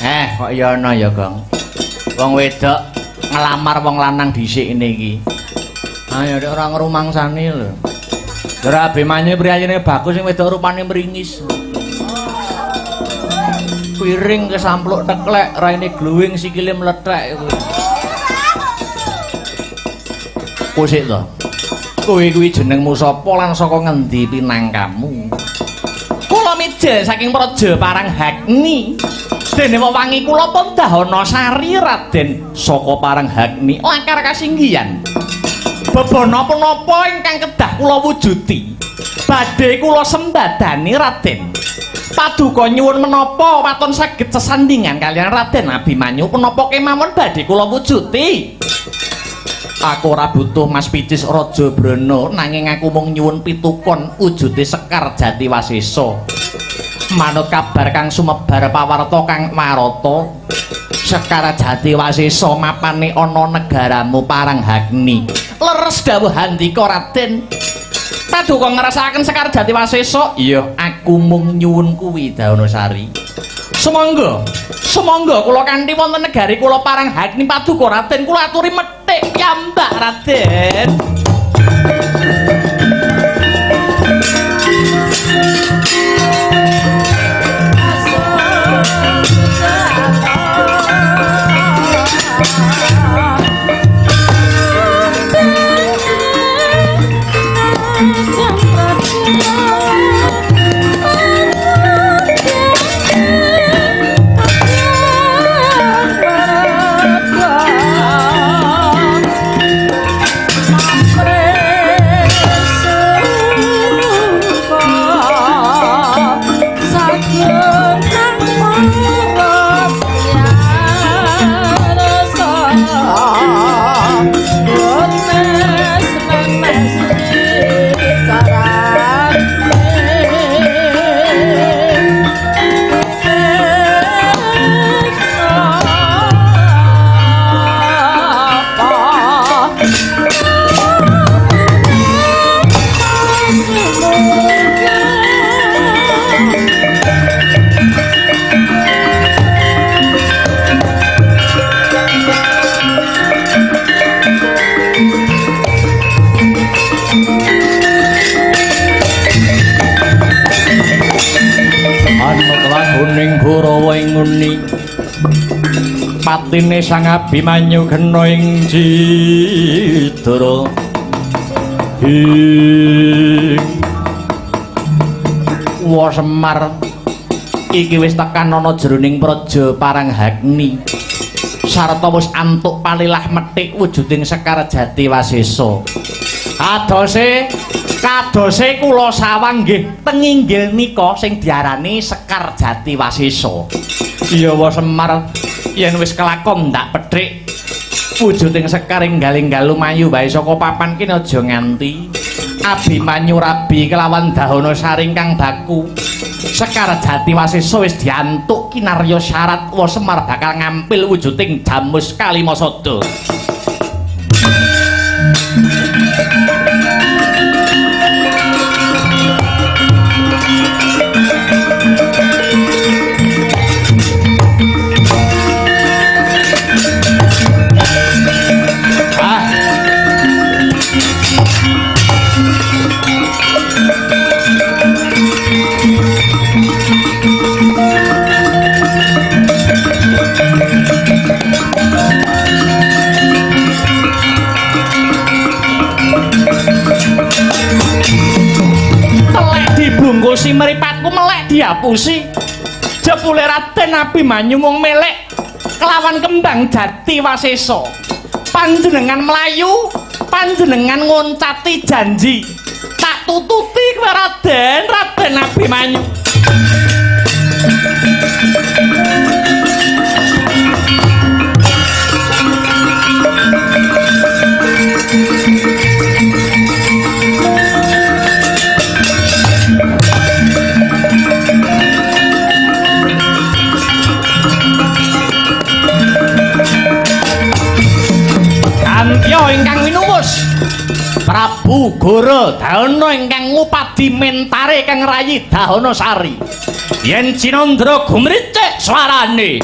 S2: Kok ya ana ya, Gong. Wong wedok ngelamar wong lanang dhisik niki. Ayo nek ora ngrumangsani lho. Dara Abimanyu priyayine bagus sing wedok rupane mringis. Piring kesampluk teklek, raine gluwing sikile mlethek kuwi. Kusik to. Kowe kuwi jenengmu sapa lan saka ngendi pinangkamu? Kula midhal saking praja parang Hagni. Dene wewangi kula Pandahana Sari Raden saka parang Hagni lakar kasinggihan. Bebana punapa ingkang kedah kula wujudi badhe kula sembadani Raden. Paduka nyuwun menapa waton saged sesandingan kalian Raden Abimanyu punapa kemawon badhe kula wujudi. Aku ora butuh Mas Picis Raja Brana nanging aku mung nyuwun pitukon wujude Sekar Jatiwasesa. Manut kabar kang sumebar pawarta kang marata Sekar Jatiwasesa mapane ana negaramu parang Hagni. Leres dawuh handika Raden. Paduka ngrasakaken Sekar Jatiwasesa? Iya, aku mung nyuwun kuwi Daunasari. Sumangga kula kanthi wonten negari kula parang Hagni paduka Raden kula aturi methik piyambak Raden. Patine Sang Abimanyu kena ing Cidara Wa Semar iki wis tekan ana jroning praja parang Hagni sarta wis antuk palilah methik wujuding Sekar Jatiwasesa. Kadose kula sawang nggih teng inggil nika sing diarani Sekar Jatiwasesa. Iya Wa Semar yen wis kelakon ndak pethik wujuding Sekar enggal-enggal lumayu bae saka papan kene aja nganti Abimanyu rabi kelawan Dahana Sari kang baku Sekar Jatiwasesa wis diantuk kinarya syarat wa Semar bakal ngampil wujuding Jamus Kalimasada. Bungkusi meripatku melek diapusi jebule Raden Abimanyu mung melek kelawan kembang Jatiwasesa panjenengan melayu panjenengan ngoncati janji tak tututi kowe Raden Abimanyu. Antya ingkang winuwus Prabu Gorodana ingkang ngupadi mentare kang rayi Dahana Sari yen Cinandra gumricik swarane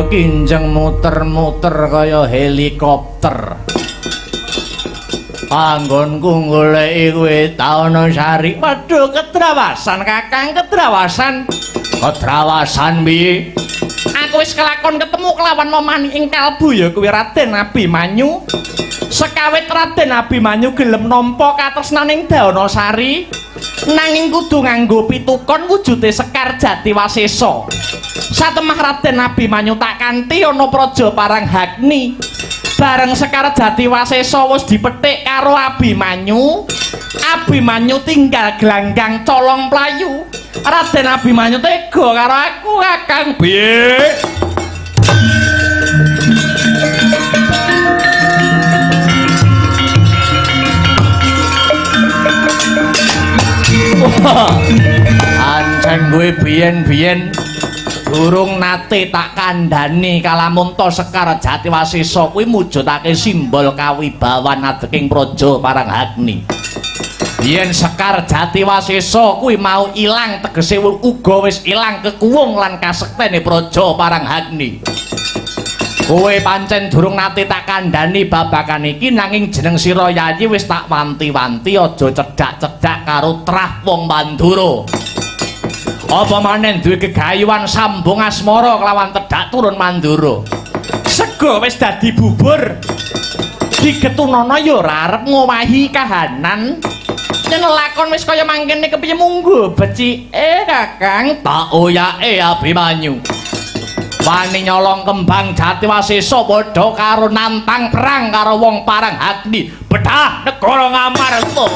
S2: kinjeng muter-muter kaya helikopter. Anggonku goleki kowe taono sari. Waduh, kedrawasan Kakang, kedrawasan. Kedrawasan piye? Aku wis kelakon ketemu kelawan momani ing kalbu ya kuwi Raden Abimanyu. Sekawit Raden Abimanyu gelem nampa katresnaning Daonasari nanging kudu nganggo pitukon wujude Sekar Jatiwasesa. Satemah Raden Abimanyu tak kanthi ana praja Paranghagni. Bareng Sekar Jatiwasesa wis dipethik karo Abimanyu. Abimanyu tinggal gelanggang colong playu. Raden Abimanyu tega karo aku Kakang piye? Ancen gue biyen-biyen durung nate tak kandhani kalamun to Sekar Jatiwasesa kuwi mujudake simbol kawibawan adeking praja Paranghagni. Yen Sekar Jatiwasesa kuwi mau ilang tegese uga wis ilang kekuwung lan kasektene praja Paranghagni. Kowe pancen durung nate tak kandhani babagan iki nanging jeneng sira Yayi wis tak wanti-wanti aja cedhak-cedhak karo trah wong Mandura. Apa manen duwe gegayuhan sambung asmara kelawan tedhak turun Mandura. Sego wis dadi bubur. Digetunana ya ora arep ngowahi kahanan. Yen lakon wis kaya mangkene kepiye munggo becike Kakang tak oyake Abimanyu. Wani nyolong kembang Jatiwasesa padha karo nantang perang karo wong Paranghagni. Bedah negara Ngamarta.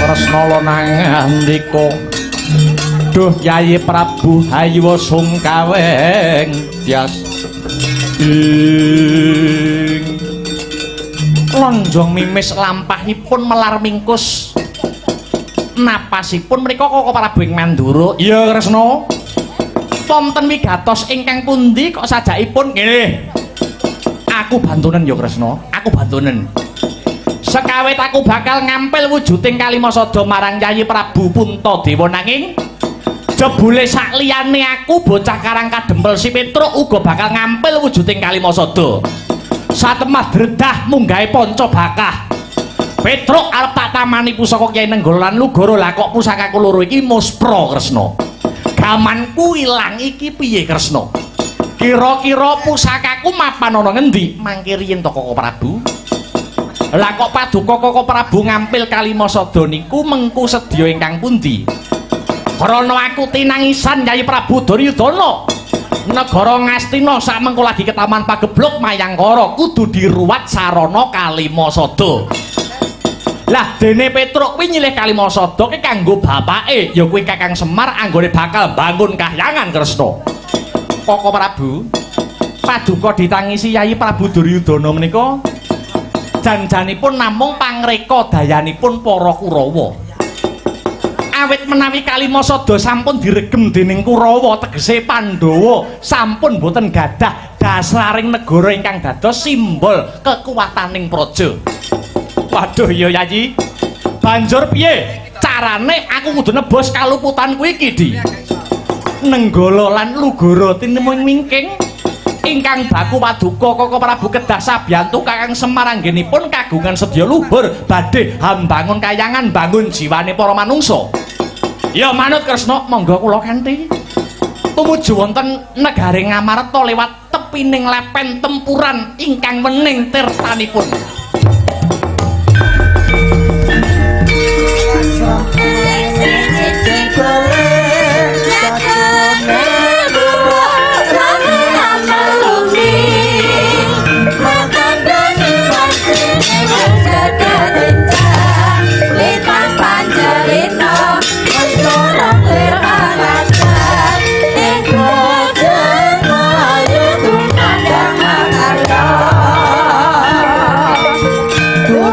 S2: Kresna nangandika duh Yayi Prabu Hayuwa sungkaweng tias ing lonjong mimis lampahipun melar mingkus napasipun mriku kok Prabu ing Mandura. Iya Kresna wonten wigatos ingkang pundi kok sajakipun nggih aku bantunen ya Kresna aku bantunen. Sekawit aku bakal ngampil wujuding Kalimasada marang Yayi Prabu Puntadewa nanging jebule sakliyane aku bocah Karang Kadempel si Petruk uga bakal ngampil wujuding Kalimasada. Satemah dredah munggahe Pancabakah. Petruk arep tak tamani pusaka Kyai Nenggala lan Lugara lah kok pusakaku loro iki muspra Kresna. Gamanku ilang iki piye Kresna? Kira-kira pusakaku mapan ana ngendi? Mangke riyen to Koko Prabu. Lah kok paduka Koko Prabu ngampil Kalimasada niku mengku sedya ingkang pundi? Krana aku tinangisan Yayi Prabu Duryudana. Negara Ngastina sak mengko lagi ketaman pagebluk Mayangkara kudu diruwat sarana Kalimasada. Lah dene Petruk kuwi nyilih Kalimasada ki kanggo bapake ya kuwi Kakang Semar anggone bakal bangun kahyangan Kresna. Koko Prabu paduka ditangisi Yayi Prabu Duryudana menika janjanipun namung pangreka dayanipun para Kurawa. Awit menawi Kalimasada sampun diregem dening Kurawa tegese Pandhawa sampun boten gadah dasaring negara ingkang dados simbol kekuwataning praja. Waduh ya Yayi. Banjur piye carane aku kudu nebus kaluputanku iki Di? Nenggala lan Lugara tinemung mingking ingkang baku paduka Koko Prabu kedah sabiyantu Kakang Semar anggenipun kagungan sedya luhur badhe hambangun kayangan bangun jiwane para manungsa. Ya manut Kresna monggo kula kanthi tumuju wonten negare Ngamarta lewat tepining lepen tempuran ingkang wening tirtanipun.
S6: Panjalina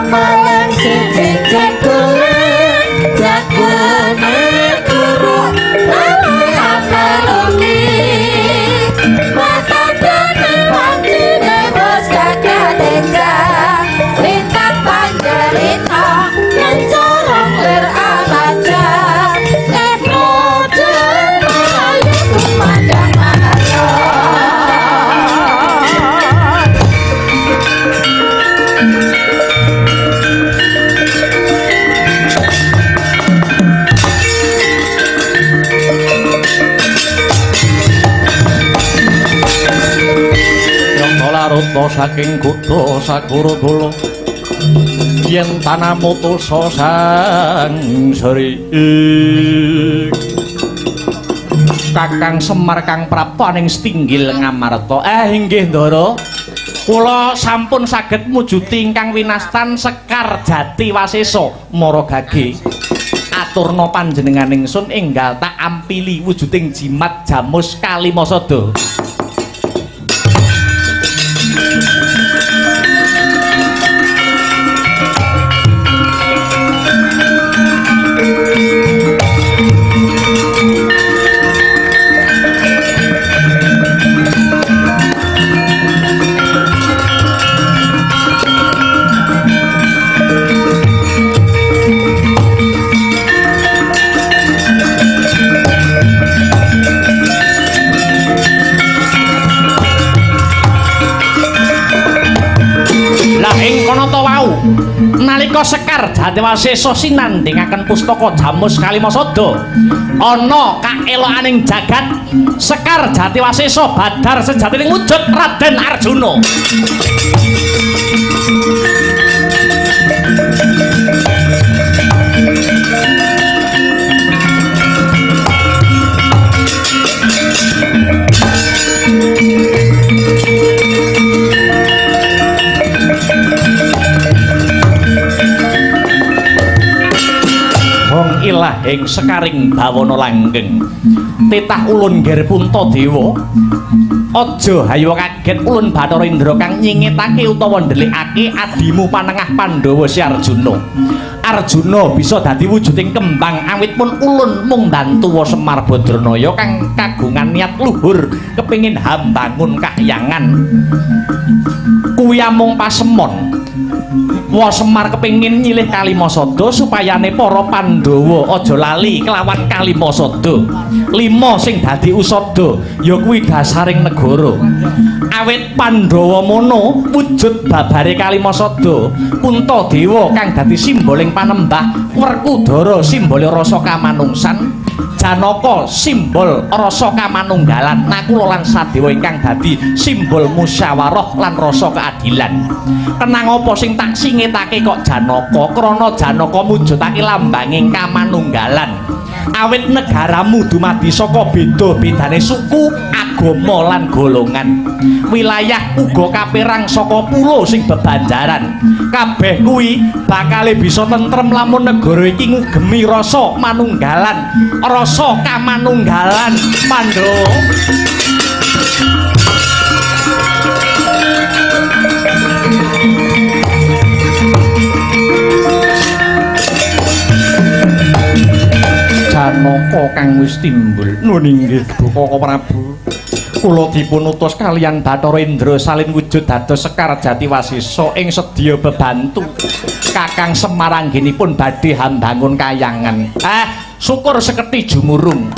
S5: malang siji cekule jakune guru nami apaloni mata dene wajine bos kakak denjang lintas panjerita mencorong lir alaja ekrojen melayu kumandang mayo
S2: Ruto saking kutha Sakuragala yen tanah mutusa sang sri Kakang Semar kang prapta ning Stinggil Ngamarta inggih Ndara kula sampun saged mujuti ingkang winastan Sekar Jati Wasesa Maragage aturna panjenengan ingsun enggal tak ampili wujuding jimat Jamus Kalimasada. Nalika Sekar Jati Wasesa sinandhingaken pustaka Jamus Kalimasada ana kaelokaning jagat Sekar Jati Wasesa badhar sejatining wujud Raden Arjuna. Ilahing Sekaring Bawana langgeng titah ulun nger Puntadewa aja hayo kaget ulun Bathara Indra kang nyingitake utawa ndelikake adimu panengah Pandhawa si Arjuna. Arjuna bisa dadi wujuding kembang awit pun ulun mung bantu Semar Badranaya kang kagungan niat luhur kepingin hambangun kahyangan kuwi amung pasemon. Semar kepingin nyilih Kalimasada supayane para Pandhawa aja lali kelawan Kalimasada. 5 sing dadi usada ya kuwi dasaring negara. Awit Pandhawa mono wujud babare Kalimasada, Puntadewa kang dadi simboling panembah, Werkudara simbole rasa kamanungsan, Janaka simbol rasa kamanunggalan, Nakula lan Sadewa ingkang dadi simbol musyawarah lan rasa keadilan. Kenang apa sing tak singitake kok Janaka? Krana Janaka mujudake lambanging kamanunggalan. Awit negaramu dumadi saka beda-bedane suku, agama lan golongan. Wilayah uga kapérang saka pulo sing bebanjaran. Kabeh kuwi bakal bisa tentrem lamun negara iki ngugemi rasa manunggalan, rasa kamanunggalan Pandhawa. Janaka kang wis timbul nun inggih Kaka Prabu kula dipun utus kaliyan Bathara Indra salin wujud dados Sekar Jati Wasesa ing sedya bebantu Kakang Semar anggenipun badhe hambangun kayangan. Syukur seketi jumurung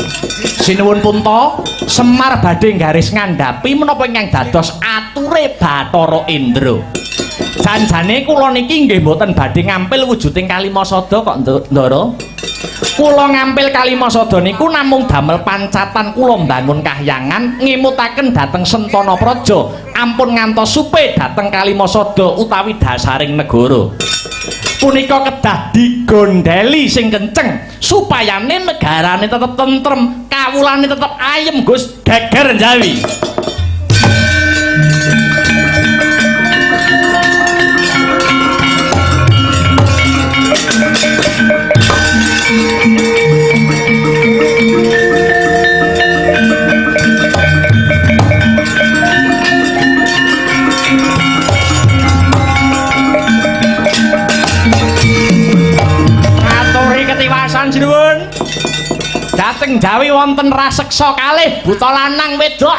S2: sinuwun Punta Semar badhe garis ngandhapi menapa ingkang dados ature Bathara Indra. Janjane kula niki nggih mboten badhe ngampil wujuding Kalimasada kok Ndara. Kula ngampil Kalimasada niku namung damel pancatan kula mbangun kahyangan ngemutaken dhateng Sentana Praja ampun ngantos supe dhateng Kalimasada utawi dasaring negara. Punika kedah digondheli sing kenceng supayane negarane tetep tentrem, kawulane tetep ayem Gus geger Jawi. dhateng Jawi wonten raseksa kalih buta lanang wedok.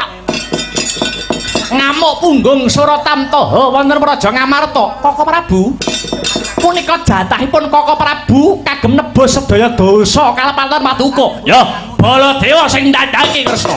S2: Ngamuk punggung Suratamtaha wonten Praja Ngamarta. Koko Prabu. Punika jatahipun Koko Prabu kagem nebus sedaya dosa kalepatan Paduka. Ya, Baladewa sing ndandhaki Kresna.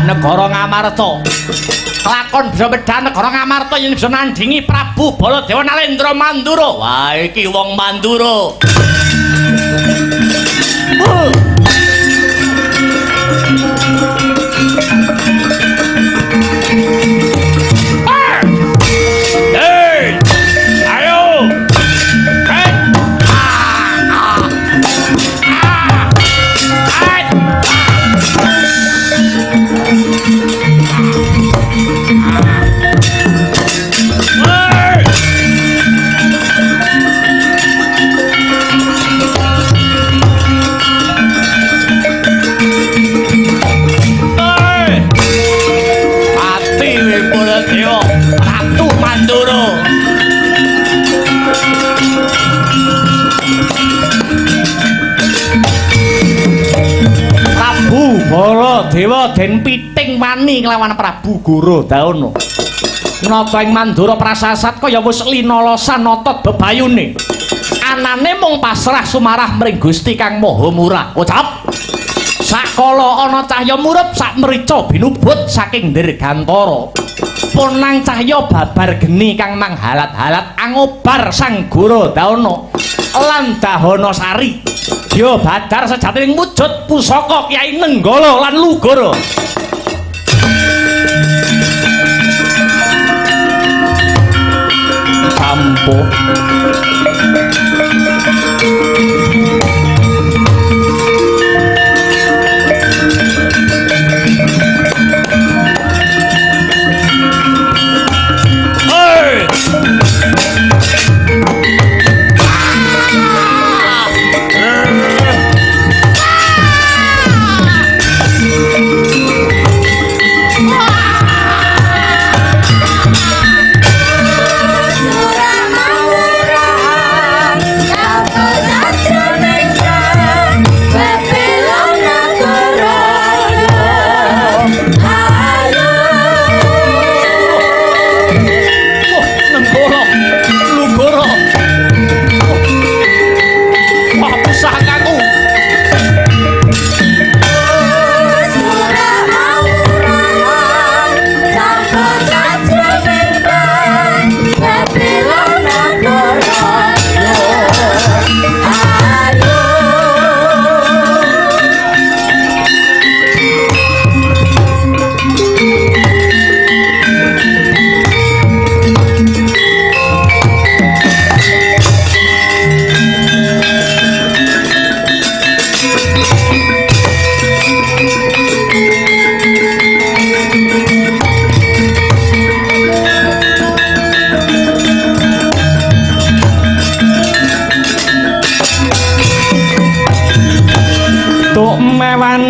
S2: Negara Ngamarta. Lakon bisa bedah negara Ngamarta yen bisa nandhingi Prabu Baladewa Nalendra Mandura. Wah, iki wong Mandura. Baladewa den piting wani kelawan Prabu Gorodana. Nata ing Mandura prasasat kaya wis linalosan nata bebayune. Anane mung pasrah sumarah mring Gusti Kang Maha Murah. Ucap. Sakala ana cahya murup sak mrica binubut saking dirgantara. Punang cahya babar geni kang manghalat-halat angobar Sang Gorodana lan Dahana Sari. Dia badar sejatining wujud pusaka Kyai Nenggala lan Lugara. Sampun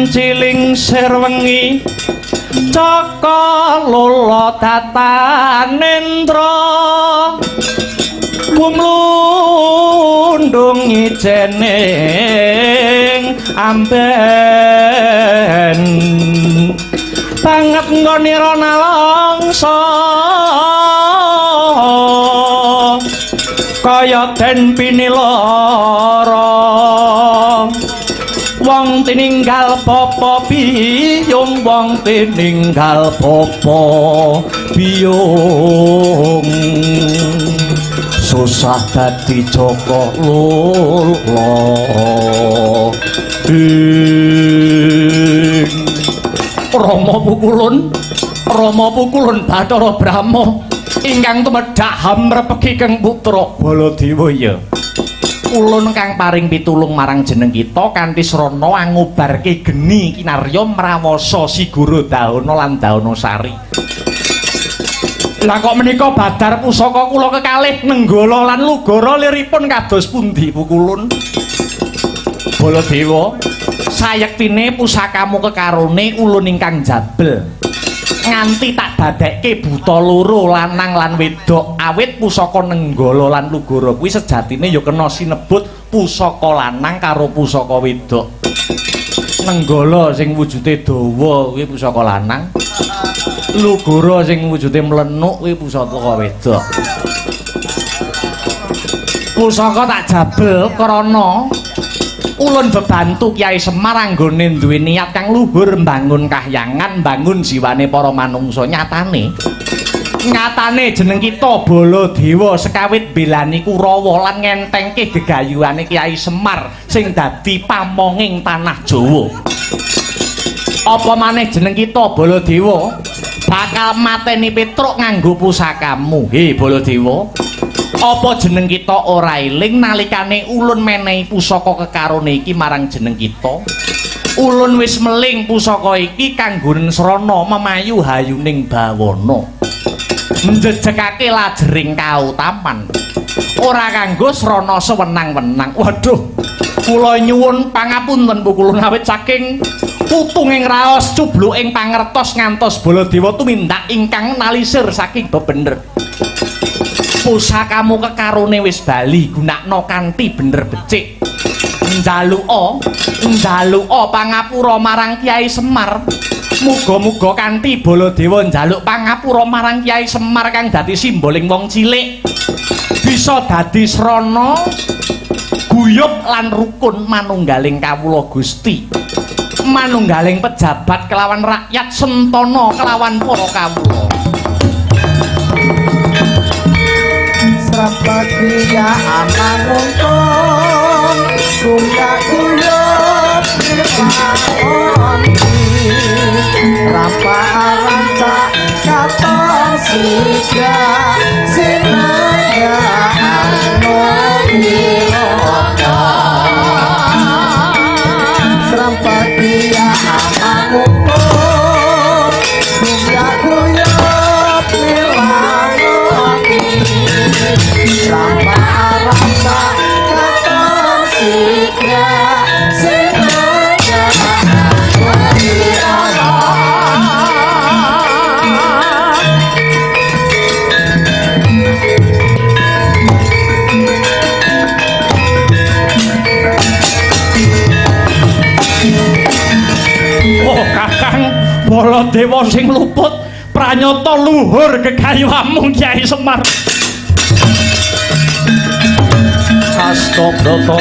S2: ciling sir wengi Caka Lula Tatanendra gumlundung ijening amben banget ngonira nalangsa kaya den pinilara wong tininggal popo biyung wong tininggal popo biyung susah dadi Joko Lula Rama pukulun Rama Pukulun Bathara Brahma ingkang tumedhak hamrepeki kang putra Baladewa ya. Ulun kang paring pitulung marang jeneng kita kanthi srana ngubarke geni kinarya mrawasa Sigara Dahana lan Dahanasari. Lah kok menika badar pusaka kula kekalih Nenggala lan Lugara liripun kados pundi Pukulun? Baladewa, sayektine pusakamu kekarone ulun ingkang jabel. Nganti tak dadekke buta loro lanang lan wedok awit pusaka Nenggala lan Lugara kuwi sejatine ya kena sinebut pusaka lanang karo pusaka wedok. Nenggala sing wujude dawa kuwi pusaka lanang. Lugara sing wujude mlenuk kuwi pusaka wedok. Pusaka tak jabel krana ulun bebantu Kyai Semar anggone duwe niat kang luhur mbangun kahyangan, mbangun jiwane para manungsa. Nyatane jeneng kita Baladewa sekawit belani Kurawa lan ngentengke gegayuhane Kyai Semar sing dadi pamonging tanah Jawa. Apa maneh jeneng kita Baladewa bakal mateni Petruk nganggo pusakamu. He Baladewa, apa jeneng kita ora eling nalikane ulun menehi pusaka kekarone iki marang jeneng kita? Ulun wis meling pusaka iki kanggonen srana memayu hayuning bawana. Njejekake lajering kautaman. Ora kanggo srana sewenang-wenang. Waduh, kula nyuwun pangapunten Pukulun awit saking putunging raos cubluking pangertos ngantos Baladewa tumindak ingkang nalisir saking bebener. Pusakamu kekarone wis bali gunakno kanthi bener becik. Njaluka pangapura marang Kyai Semar. Muga-muga kanthi Baladewa njaluk pangapura marang Kyai Semar kang dadi simboling wong cilik bisa dadi srana guyub lan rukun manunggaling kawula Gusti. Manunggaling pejabat kelawan rakyat sentana kelawan para kawula.
S6: Sampatya amanungkong Gungga kuyup nirpangoni Rapa aranca katon siga Sinaya anu miloka Sampatya amanungkong Gungga kuyup nirpangoni Rapa rasa katon siga Sinaya
S2: Oh Kakang Baladewa sing luput pranyata luhur gegayuhanmu Kyai Semar. Astabrata